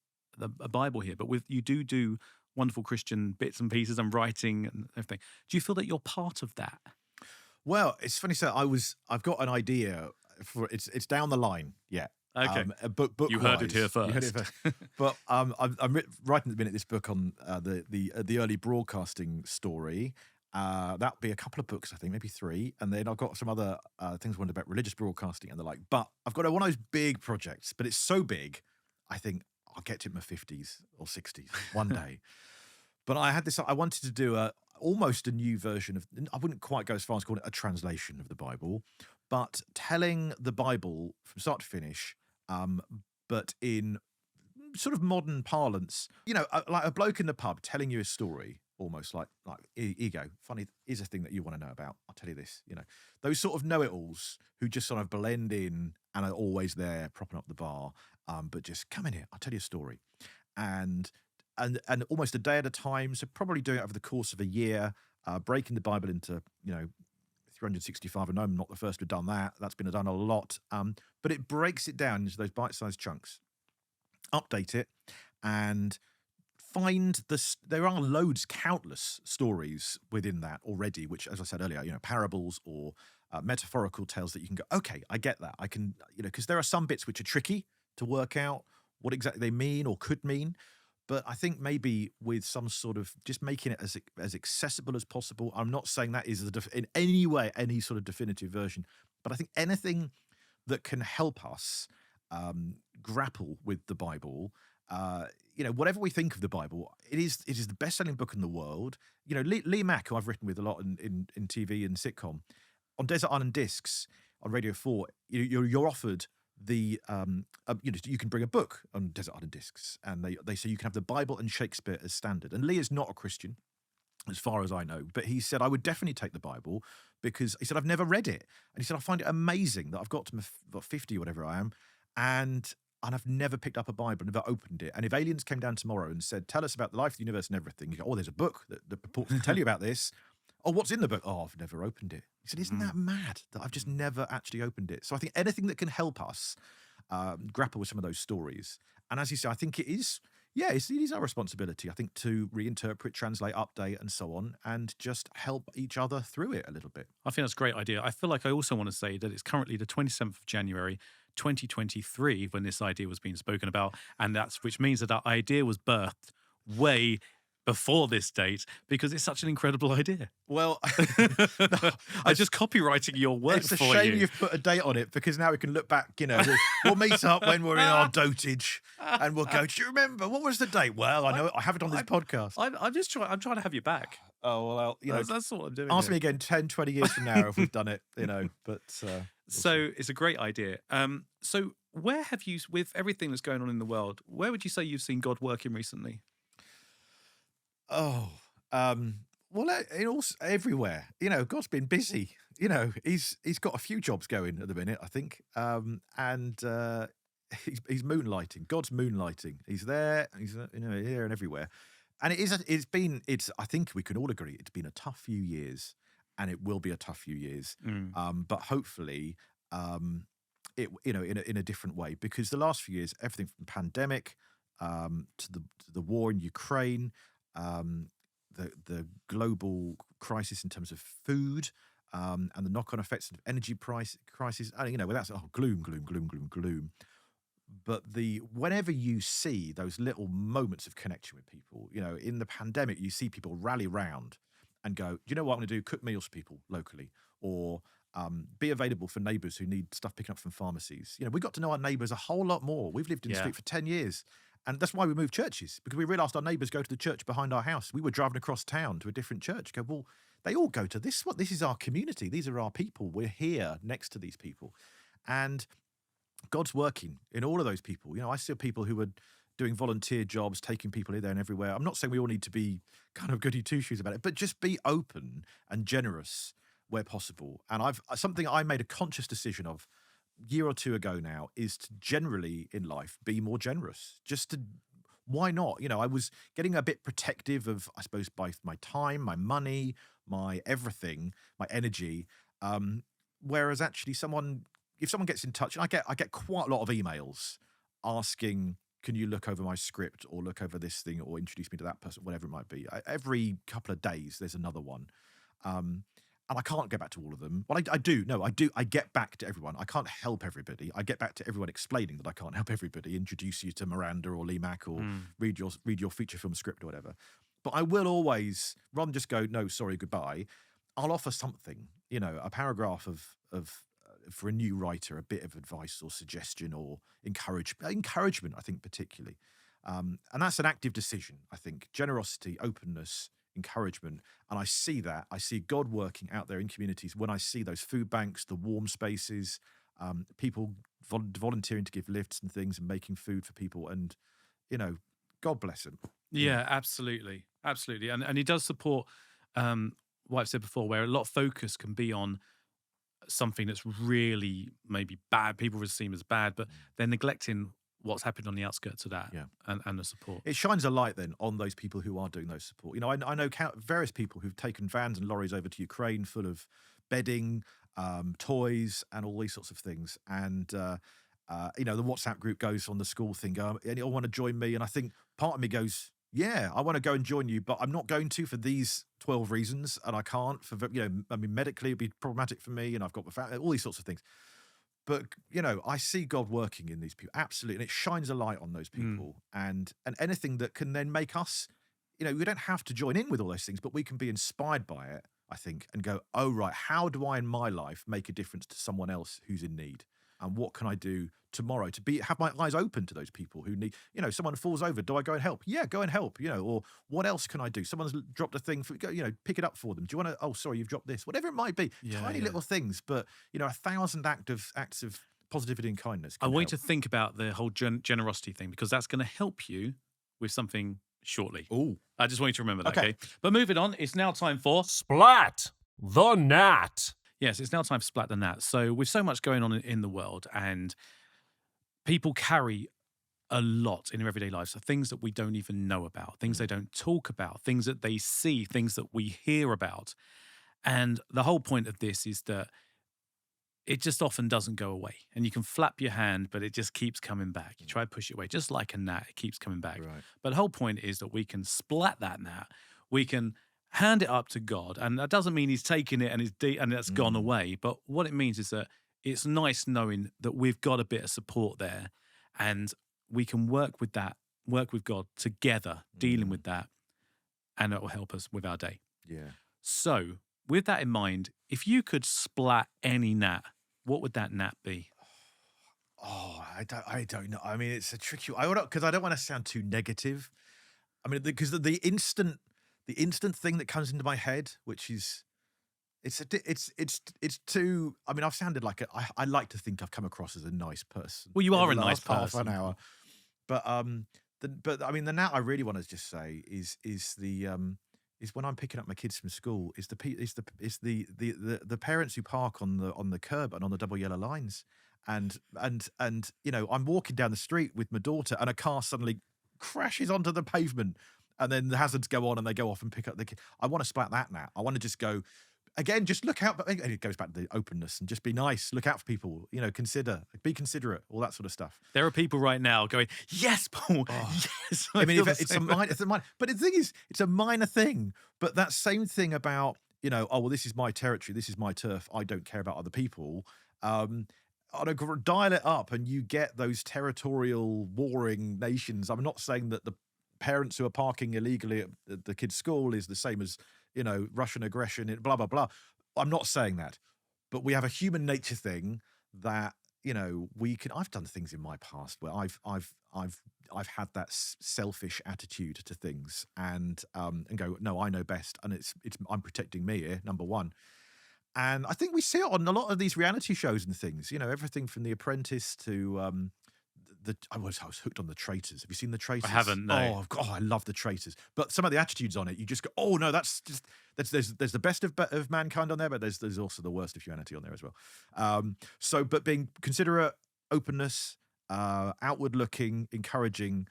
a Bible here, but you do wonderful Christian bits and pieces and writing and everything. Do you feel that you're part of that? Well, it's funny. So I've got an idea for it's down the line. Yeah. Okay. Book you heard it here first. You heard it first. But I'm writing at the minute this book on the early broadcasting story. That'll be a couple of books, I think, maybe 3. And then I've got some other things I wanted about religious broadcasting and the like. But I've got one of those big projects, but it's so big, I think I'll get to it in my 50s or 60s one day. But I wanted to do almost a new version of, I wouldn't quite go as far as calling it a translation of the Bible, but telling the Bible from start to finish, but in sort of modern parlance, like a bloke in the pub telling you a story, almost like ego. Funny, here's a thing that you want to know about. I'll tell you this, those sort of know-it-alls who just sort of blend in and are always there propping up the bar, but just come in here, I'll tell you a story. And almost a day at a time, so probably doing it over the course of a year, breaking the Bible into, 365. I know I'm not the first to have done that. That's been done a lot. But it breaks it down into those bite-sized chunks. Update it and find there are countless stories within that already, which, as I said earlier, parables or metaphorical tales that you can go, okay, I get that. I can, because there are some bits which are tricky to work out what exactly they mean or could mean. But I think maybe with some sort of just making it as accessible as possible. I'm not saying that is in any way any sort of definitive version, but I think anything that can help us grapple with the Bible whatever we think of the Bible, it is the best-selling book in the world. Lee Mack, who I've written with a lot in TV and sitcom, on Desert Island Discs on Radio 4, you're offered the you can bring a book on Desert Island Discs, and they say you can have the Bible and Shakespeare as standard. And Lee is not a Christian, as far as I know, but he said I would definitely take the Bible because he said I've never read it, and he said I find it amazing that I've got to 50 or whatever I am, and I've never picked up a Bible, never opened it. And if aliens came down tomorrow and said, tell us about the life of the universe and everything, you go, oh, there's a book that purports to tell you about this. Oh, what's in the book? Oh, I've never opened it. He said, isn't that mad that I've just never actually opened it? So I think anything that can help us grapple with some of those stories. And as you say, I think it is our responsibility, I think, to reinterpret, translate, update, and so on, and just help each other through it a little bit. I think that's a great idea. I feel like I also want to say that it's currently the 27th of January, 2023, when this idea was being spoken about, and which means that idea was birthed way before this date because it's such an incredible idea. Well, I'm just copywriting your work it's a for shame you. You've put a date on it because now we can look back, we'll meet up when we're in our dotage and we'll go, do you remember? What was the date? Well, I know I have it on this podcast. I'm trying to have you back. Oh, well, that's what I'm doing. Ask here. me again 10, 20 years from now if we've done it, but... So it's a great idea. So where have you, with everything that's going on in the world, where would you say you've seen God working recently? Oh, everywhere. God's been busy. He's got a few jobs going at the minute, I think. And he's moonlighting. God's moonlighting. He's there. He's here and everywhere. And I think we can all agree it's been a tough few years, and it will be a tough few years. But hopefully, it in a different way, because the last few years, everything from pandemic to the war in Ukraine. The global crisis in terms of food, and the knock-on effects of energy crisis. That's gloom. But whenever you see those little moments of connection with people, in the pandemic, you see people rally round and go, you know what I'm going to do? Cook meals for people locally, or be available for neighbours who need stuff picking up from pharmacies. We got to know our neighbours a whole lot more. We've lived in the street for 10 years. And that's why we moved churches, because we realised our neighbours go to the church behind our house. We were driving across town to a different church. Go, well, they all go to this one. This is our community. These are our people. We're here next to these people. And God's working in all of those people. I see people who are doing volunteer jobs, taking people here, there and everywhere. I'm not saying we all need to be kind of goody two-shoes about it, but just be open and generous where possible. And something I made a conscious decision of year or two ago now is to generally in life be more generous. Why not? I was getting a bit protective of, I suppose, by my time, my money, my everything, my energy. Whereas actually if someone gets in touch, and I get quite a lot of emails asking, can you look over my script or look over this thing or introduce me to that person, whatever it might be. Every couple of days, there's another one. And I can't go back to all of them. Well, I do. No, I do. I get back to everyone. I can't help everybody. I get back to everyone explaining that I can't help everybody, introduce you to Miranda or Lee Mack or read your feature film script or whatever. But I will always, rather than just go, no, sorry, goodbye, I'll offer something, a paragraph of for a new writer, a bit of advice or suggestion or encouragement, I think, particularly. And that's an active decision, I think. Generosity, openness, encouragement. And I see that. I see God working out there in communities when I see those food banks, the warm spaces, people volunteering to give lifts and things and making food for people. And, God bless him. Yeah, absolutely. Absolutely. And he does support what I've said before, where a lot of focus can be on something that's really maybe bad. People would see him as bad, but they're neglecting what's happened on the outskirts of that and the support. It shines a light then on those people who are doing those support. I know various people who've taken vans and lorries over to Ukraine full of bedding, toys and all these sorts of things. And, the WhatsApp group goes on the school thing, anyone want to join me? And I think part of me goes, yeah, I want to go and join you, but I'm not going to for these 12 reasons. And I can't medically it'd be problematic for me. And I've got my family, all these sorts of things. But, I see God working in these people, absolutely. And it shines a light on those people. And anything that can then make us, we don't have to join in with all those things, but we can be inspired by it, I think, and go, oh, right, how do I in my life make a difference to someone else who's in need? and what can I do tomorrow to have my eyes open to those people who need, someone falls over. Do I go and help? Yeah, go and help, or what else can I do? Someone's dropped a thing, pick it up for them. Do you want to, oh, sorry, you've dropped this, whatever it might be. Tiny little things, but, 1,000 acts of positivity and kindness. I want you to think about the whole generosity thing, because that's going to help you with something shortly. Oh, I just want you to remember that, okay? But moving on, it's now time for Splat the Gnat. Yes, it's now time for Splat the Gnat. So with so much going on in the world, and people carry a lot in their everyday lives, so things that we don't even know about, things they don't talk about, things that they see, things that we hear about. And the whole point of this is that it just often doesn't go away. And you can flap your hand, but it just keeps coming back. You try to push it away, just like a gnat, it keeps coming back. Right. But the whole point is that we can splat that gnat. We can hand it up to God. And that doesn't mean he's taken it and that's gone away. But what it means is that it's nice knowing that we've got a bit of support there, and we can work with God together, dealing with that, and it will help us with our day. Yeah. So with that in mind, if you could splat any gnat, what would that gnat be? Oh, I don't know. I mean, it's a tricky one. Because I don't want to sound too negative. I mean, because the instant thing that comes into my head, which is, it's too. I mean, I've sounded like I like to think I've come across as a nice person. Well, you are in a the nice last person. half an hour, but I mean, the gnat I really want to just say is when I'm picking up my kids from school, is the parents who park on the curb and on the double yellow lines, and I'm walking down the street with my daughter, and a car suddenly crashes onto the pavement, and then the hazards go on, and they go off and pick up the kid. I want to splat that gnat. I want to just go. Again, just look out. And it goes back to the openness and just be nice. Look out for people. Be considerate, all that sort of stuff. There are people right now going, "Yes, Paul. Oh. Yes." I mean, it's a minor. But the thing is, it's a minor thing. But that same thing about this is my territory, this is my turf. I don't care about other people. Dial it up, and you get those territorial warring nations. I'm not saying that the parents who are parking illegally at the kids' school is the same as Russian aggression, blah blah blah. I'm not saying that, but we have a human nature thing that we can. I've done things in my past where I've had that selfish attitude to things, and go, no, I know best, and it's I'm protecting me here, number one. And I think we see it on a lot of these reality shows and things. Everything from The Apprentice to I was hooked on The Traitors. Have you seen The Traitors? I haven't, no. Oh, I love The Traitors. But some of the attitudes on it, you just go, oh no, that's there's the best of mankind on there, but there's also the worst of humanity on there as well. But being considerate, openness, outward looking, encouraging.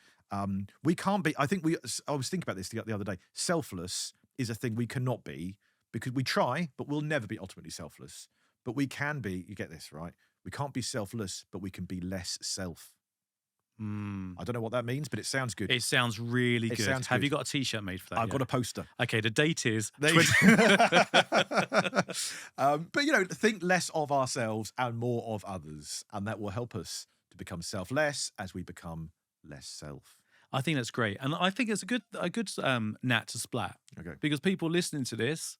We can't be. I was thinking about this the other day. Selfless is a thing we cannot be, because we try, but we'll never be ultimately selfless. But we can be. You get this, right? We can't be selfless, but we can be less self. I don't know what that means, but it sounds good. It sounds really good. Sounds Have good. you got a T-shirt made for that? I've got a poster. Okay, the date is. But think less of ourselves and more of others, and that will help us to become selfless as we become less self. I think that's great, and I think it's a good gnat to splat. Okay. Because people listening to this,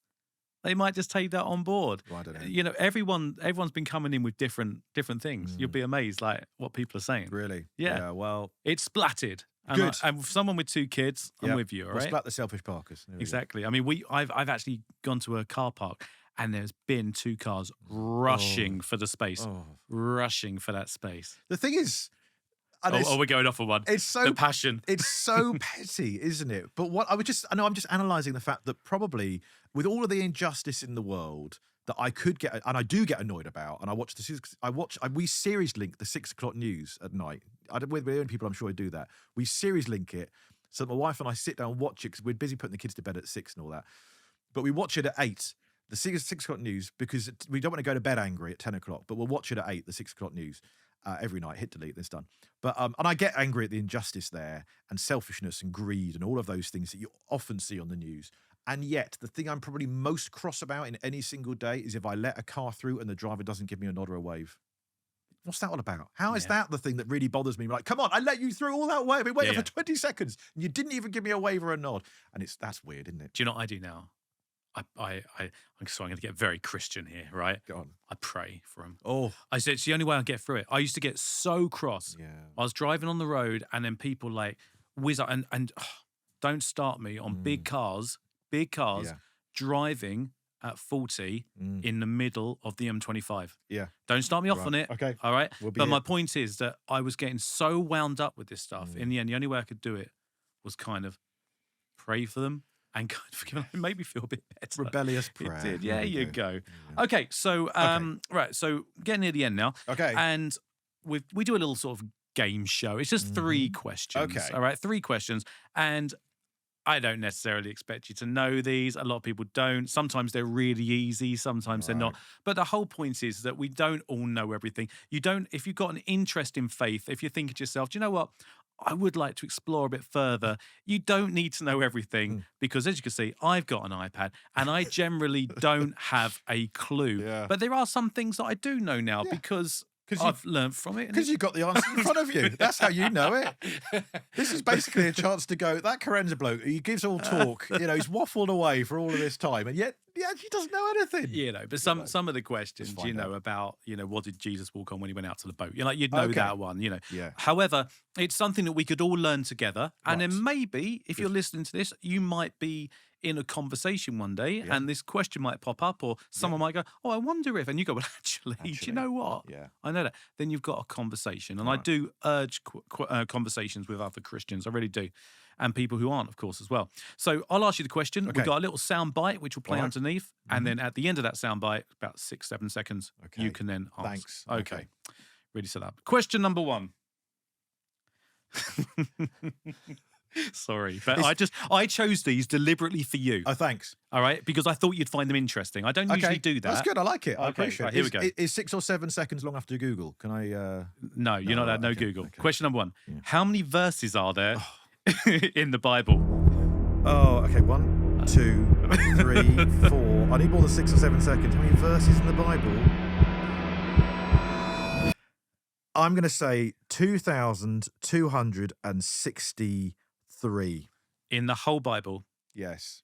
they might just take that on board. Well, I don't know. Everyone's been coming in with different things. You'll be amazed, like what people are saying. Really? Yeah. Well, It's splatted. And Good. And for someone with two kids, I'm with you. All We'll right. splat the selfish parkers. There we go. Exactly. I mean, I've actually gone to a car park, and there's been two cars rushing for the space, rushing for that space. The thing is, We're going off on one. it's so the passion. It's so petty, isn't it? But I'm just analysing the fact that probably with all of the injustice in the world that I could get, and I do get annoyed about, and we series link the 6 o'clock news at night. We're the only people I'm sure who do that. We series link it, so my wife and I sit down and watch it because we're busy putting the kids to bed at 6 and all that. But we watch it at 8, the 6 o'clock news, because we don't want to go to bed angry at 10 o'clock, but we'll watch it at 8, the 6 o'clock news. Every night, hit delete, this done. But and I get angry at the injustice there, and selfishness and greed and all of those things that you often see on the news. And yet, the thing I'm probably most cross about in any single day is if I let a car through and the driver doesn't give me a nod or a wave. What's that all about? How is that the thing that really bothers me? Like, come on, I let you through all that way. I've been waiting for 20 seconds, and you didn't even give me a wave or a nod. And that's weird, isn't it? Do you know what I do now? I'm sorry, I'm going to get very Christian here, right? Go on. I pray for them. Oh, I said it's the only way I get through it. I used to get so cross. yeah. I was driving on the road, and then people like whiz up and don't start me on big cars, Yeah. driving at 40 in the middle of the M25. Yeah. Don't start me off Right. on it. Okay. All right. We'll be But here. my point is that I was getting so wound up with this stuff. In the end, the only way I could do it was kind of pray for them and kind of forgive them. It made me feel a bit better. Rebellious prayer. It did. There Yeah, we you go. go. Okay. So, right. So getting near the end now. Okay. And we do a little sort of game show. It's just 3 questions. Okay. All right. 3 questions. And I don't necessarily expect you to know these. A lot of people don't. Sometimes they're really easy. Sometimes they're not. But the whole point is that we don't all know everything. You don't, if you've got an interest in faith, if you're thinking to yourself, do you know what? I would like to explore a bit further. You don't need to know everything because, as you can see, I've got an iPad and I generally don't have a clue. Yeah. But there are some things that I do know now because I've learned from it. and Because you've got the answer in front of you. That's how you know it. This is basically a chance to go, that Kerensa bloke, he gives all talk, he's waffled away for all of this time, and yet he actually doesn't know anything. But some of the questions, find out. about, what did Jesus walk on when he went out to the boat? You'd know Okay. that one, Yeah. However, it's something that we could all learn together. And Right. then maybe if you're listening to this, you might be in a conversation one day and this question might pop up or someone might go, oh, I wonder if, and you go, well, actually, do you know what? Yeah. I know that. Then you've got a conversation. And I do urge conversations with other Christians. I really do. And people who aren't, of course, as well. So I'll ask you the question. Okay. We've got a little sound bite, which will play All right. underneath. And then at the end of that sound bite, about 6-7 seconds, Okay. you can then ask. Thanks. Okay. Okay. Really set up. Question number 1. Sorry, but I chose these deliberately for you. Oh, thanks. All right, because I thought you'd find them interesting. I don't usually do that. That's good. I like it. I Okay, appreciate right, it. here we go. Is 6 or 7 seconds long after Google? Can I? No, you're not allowed. No okay, Google. okay. Question number 1. How many verses are there in the Bible? Oh, okay. 1, 2, 3, 4. I need more than 6 or 7 seconds. How many verses in the Bible? I'm going to say 2,263. In the whole Bible, Yes.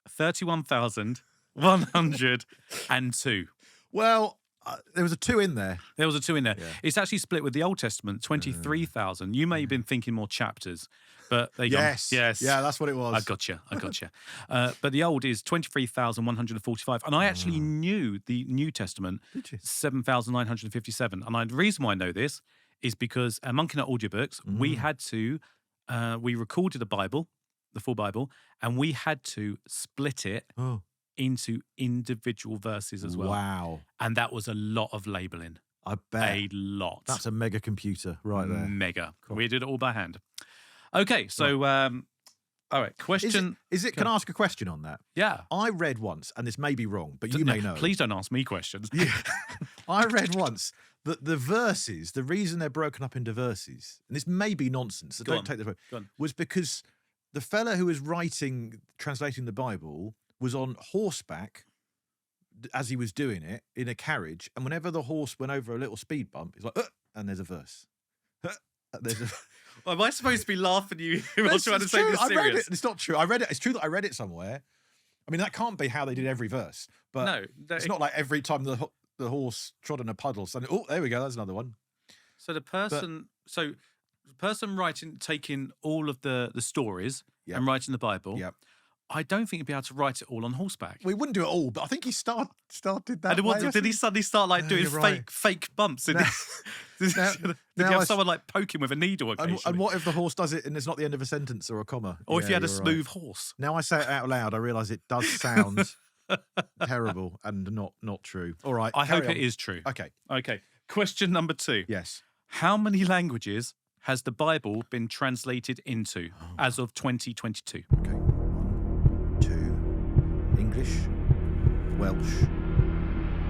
31,102. Well, there was a 2 in there. There was a 2 in there. Yeah. It's actually split with the Old Testament, 23,000. You may have been thinking more chapters, but there you Yes. go. Yes. Yeah, that's what it was. I gotcha. But the old is 23,145. And I actually knew the New Testament, Did you? 7,957. And the reason why I know this is because at Monkey Nut Audiobooks, we had to, we recorded the Bible, the full Bible, and we had to split it Oh, into individual verses as well. wow. And that was a lot of labeling. I bet. A lot. That's a mega computer right there. Mega. We did it all by hand. Okay, so all right, question. Is it? Can I ask a question on that? Yeah. I read once, and this may be wrong, but you No, may know. Please don't ask me questions. Yeah. I read once that the verses, the reason they're broken up into verses, and this may be nonsense, so Go don't on. take the Go on. was because the fella who was translating the Bible was on horseback as he was doing it in a carriage, and whenever the horse went over a little speed bump, he's like, and there's a verse. There's a Am I supposed to be laughing at you while It's trying to say true. this I read serious? it. It's not true. I read it. It's true that I read it somewhere. I mean, that can't be how they did every verse. But No, it's not like every time the horse trod on a puddle. Suddenly, oh, there we go. That's another one. So the person, taking all of the stories Yep. and writing the Bible. Yep. I don't think he'd be able to write it all on horseback. We wouldn't do it all, but I think he started that. And way. did he suddenly start like No, doing you're right. fake bumps? Did you now have I- someone like poke him with a needle occasionally? And what if the horse does it and it's not the end of a sentence or a comma? Or if you had a you're right. smooth horse? Now I say it out loud, I realise it does sound terrible and not true. All right. I carry hope on. it is true. Okay. Okay. Question number 2. Yes. How many languages has the Bible been translated into Oh. as of 2022? Okay. 1, 2. English, Welsh,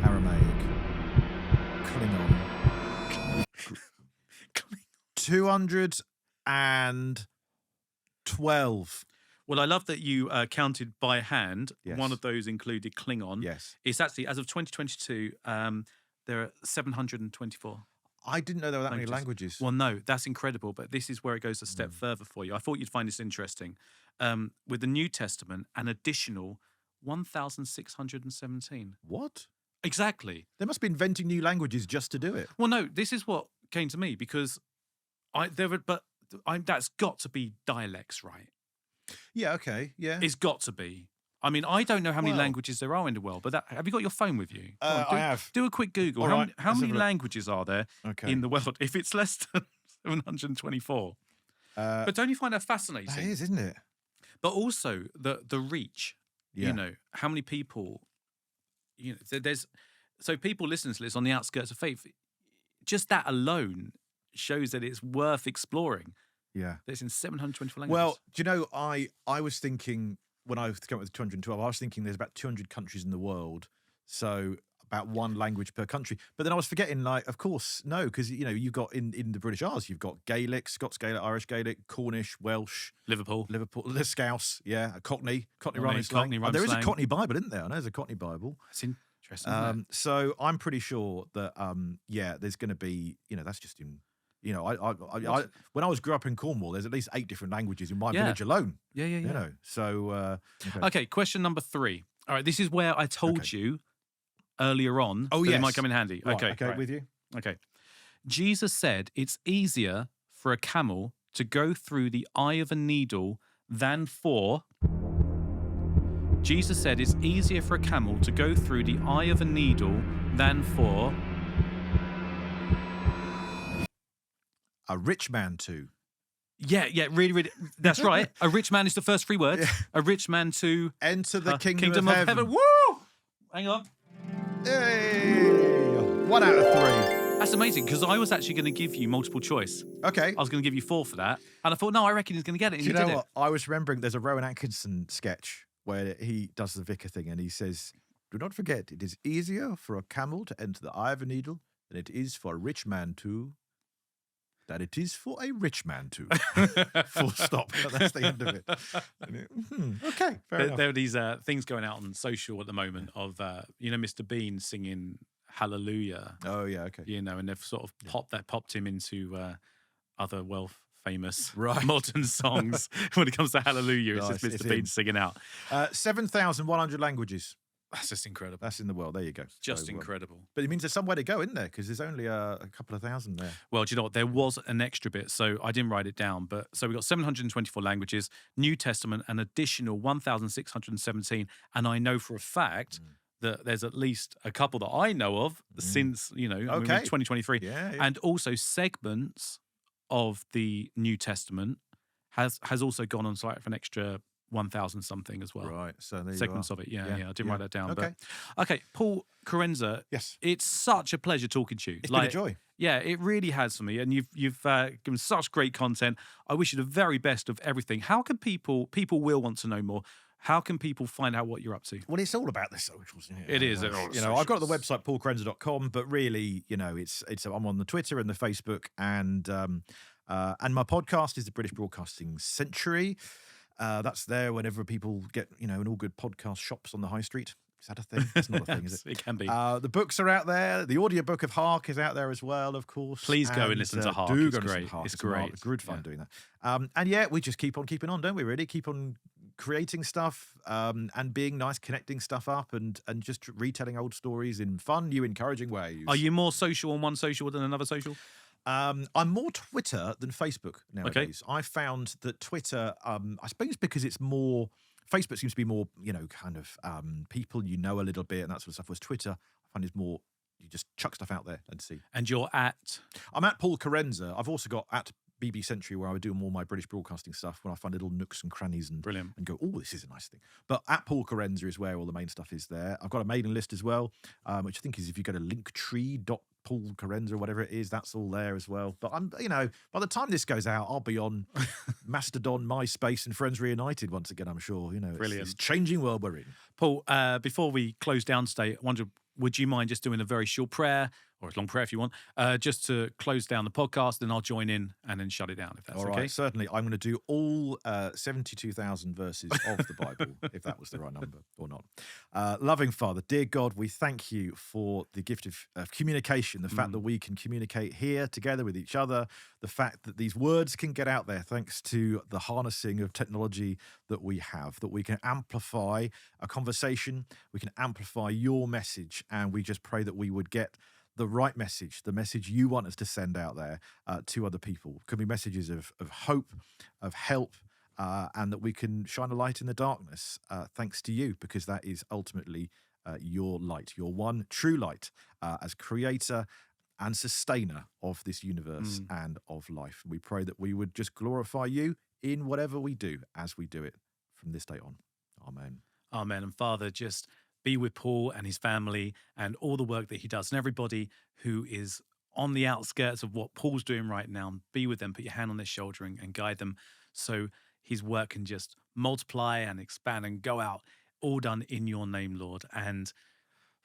Aramaic, Klingon. 212. Well, I love that you counted by hand. Yes. One of those included Klingon. Yes. It's actually, as of 2022, there are 724. I didn't know there were that many languages. Well, no, that's incredible. But this is where it goes a step further for you. I thought you'd find this interesting. With the New Testament, an additional 1,617. What? Exactly. They must be inventing new languages just to do it. Well, no, this is what came to me because that's got to be dialects, right? Yeah, okay, yeah. It's got to be. I mean, I don't know how many Well- languages there are in the world, but have you got your phone with you? Go on, I have. Do a quick Google. All How, right, how let's many have a look. languages are there Okay. in the world? If it's less than 724. But don't you find that fascinating? That is, isn't it? But also the reach. Yeah. You know, how many people, there's so people listening to this on the outskirts of faith, just that alone shows that it's worth exploring. Yeah. That's in 724 languages. Well, do you know, I was thinking, when I came up with 212, I was thinking there's about 200 countries in the world. So about one language per country. But then I was forgetting, like, of course, no, because, you've got in the British Isles, you've got Gaelic, Scots Gaelic, Irish Gaelic, Cornish, Welsh, Liverpool, the Scouse, yeah, Cockney Cockney rhyming slang. Cockney rhyme There is a slang. Cockney Bible, isn't there? I know there's a Cockney Bible. That's interesting. Isn't it? So I'm pretty sure that, there's going to be, that's just in, I when I was grew up in Cornwall, there's at least 8 different languages in my Yeah. village alone. Yeah. So Okay, question number 3. All right, this is where I told you earlier on Oh, that it yes. might come in handy. Right, Okay, right. with you. Okay. Jesus said it's easier for a camel to go through the eye of a needle than for. Jesus said it's easier for a camel to go through the eye of a needle than for. A rich man too. Yeah, really. That's right. A rich man is the first 3 words. Yeah. A rich man to Enter the kingdom of heaven. Woo! Hang on. Hey! 1 out of 3. That's amazing because I was actually going to give you multiple choice. Okay. I was going to give you 4 for that. And I thought, no, I reckon he's going to get it. And Do you he know did what? I was remembering there's a Rowan Atkinson sketch where he does the vicar thing and he says, "Do not forget, it is easier for a camel to enter the eye of a needle than it is for a rich man to. That it is for a rich man to." Full stop. That's the end of it. Okay, fair enough. There are these things going out on social at the moment of, Mr. Bean singing Hallelujah, Oh, yeah, okay. and they've sort of popped him into other famous Right. modern songs. When it comes to Hallelujah, it's Nice, just it's Mr. Bean him. singing out. 7,100 languages. That's just incredible. That's in the world. There you go. Just So, incredible. But it means there's somewhere to go, isn't there? Because there's only a couple of thousand there. Well, do you know what? There was an extra bit, so I didn't write it down. But so we got 724 languages, New Testament, an additional 1,617. And I know for a fact that there's at least a couple that I know of since, I mean, Okay. 2023. Yeah. And also segments of the New Testament has also gone on site for an extra 1,000 something as well. Right. So there Segments you are. of it, yeah. I didn't write that down. Okay. But okay, Paul Kerensa, Yes. it's such a pleasure talking to you. It's been a joy. Yeah, it really has for me, and you've given such great content. I wish you the very best of everything. How can people will want to know more? How can people find out what you're up to? Well, it's all about the socials. Isn't It is, I've all got the socials. website paulkerensa.com, but really, it's I'm on the Twitter and the Facebook, and my podcast is the British Broadcasting Century. That's there whenever people get, in all good podcast shops on the high street. Is that a thing? It's not a thing, is it? It can be. The books are out there. The audiobook of Hark is out there as well, of course. Please go and listen to Hark. Do It's go and listen great. to Hark. It's great. Good fun Yeah. doing that. And yeah, we just keep on keeping on, don't we, really? Keep on creating stuff and being nice, connecting stuff up and just retelling old stories in fun, new, encouraging ways. Are you more social on one social than another social? I'm more Twitter than Facebook nowadays. I found that Twitter, I suppose because it's more, Facebook seems to be more, kind of people you know a little bit and that sort of stuff. Whereas Twitter, I find is more, you just chuck stuff out there and see. And you're at? I'm at Paul Kerensa. I've also got at BB Century where I would do more my British broadcasting stuff when I find little nooks and crannies and Brilliant. and go, oh, this is a nice thing. But at Paul Kerensa is where all the main stuff is there. I've got a mailing list as well, which I think is if you go to linktree.paulkerensa or whatever it is, that's all there as well. But I'm, by the time this goes out, I'll be on Mastodon, MySpace and Friends Reunited once again, I'm sure. Brilliant. It's changing world we're in. Paul, before we close down today, I wonder, would you mind just doing a very short prayer or a long prayer if you want, just to close down the podcast, and I'll join in and then shut it down, if that's All right, okay. certainly. I'm going to do all 72,000 verses of the Bible, if that was the right number or not. Loving Father, dear God, we thank you for the gift of communication, the fact that we can communicate here together with each other, the fact that these words can get out there thanks to the harnessing of technology that we have, that we can amplify a conversation, we can amplify your message, and we just pray that we would get the right message, the message you want us to send out there to other people. Could be messages of hope, of help, and that we can shine a light in the darkness thanks to you, because that is ultimately your light, your one true light as creator and sustainer of this universe and of life. We pray that we would just glorify you in whatever we do as we do it from this day on. Amen. Amen. And Father, just be with Paul and his family and all the work that he does, and everybody who is on the outskirts of what Paul's doing right now. Be with them, put your hand on their shoulder and guide them so his work can just multiply and expand and go out, all done in your name, Lord. And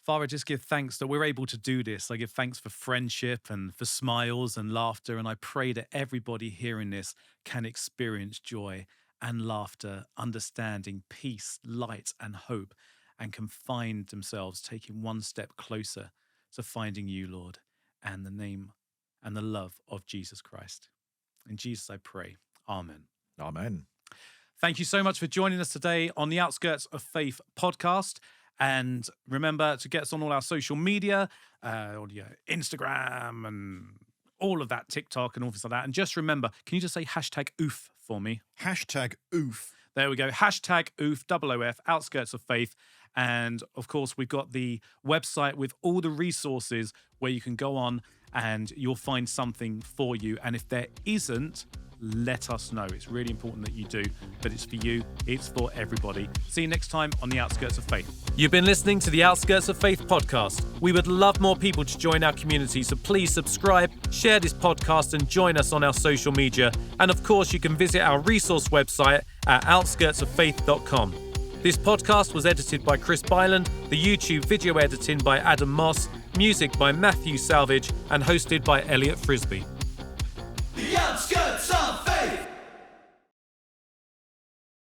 Father, I just give thanks that we're able to do this. I give thanks for friendship and for smiles and laughter. And I pray that everybody hearing this can experience joy and laughter, understanding, peace, light, and hope, and can find themselves taking one step closer to finding you, Lord, and the name and the love of Jesus Christ. In Jesus I pray. Amen. Amen. Thank you so much for joining us today on the Outskirts of Faith podcast. And remember to get us on all our social media, Instagram and all of that, TikTok and all things like that. And just remember, can you just say #OOF for me? #OOF. There we go. #OOF, OOF, Outskirts of Faith. And of course, we've got the website with all the resources where you can go on and you'll find something for you. And if there isn't, let us know. It's really important that you do, but it's for you, it's for everybody. See you next time on the Outskirts of Faith. You've been listening to the Outskirts of Faith podcast. We would love more people to join our community, so please subscribe, share this podcast, and join us on our social media. And of course, you can visit our resource website at outskirtsoffaith.com. This podcast was edited by Chris Byland, the YouTube video editing by Adam Moss, music by Matthew Salvage, and hosted by Elliott Frisbee. The Outskirts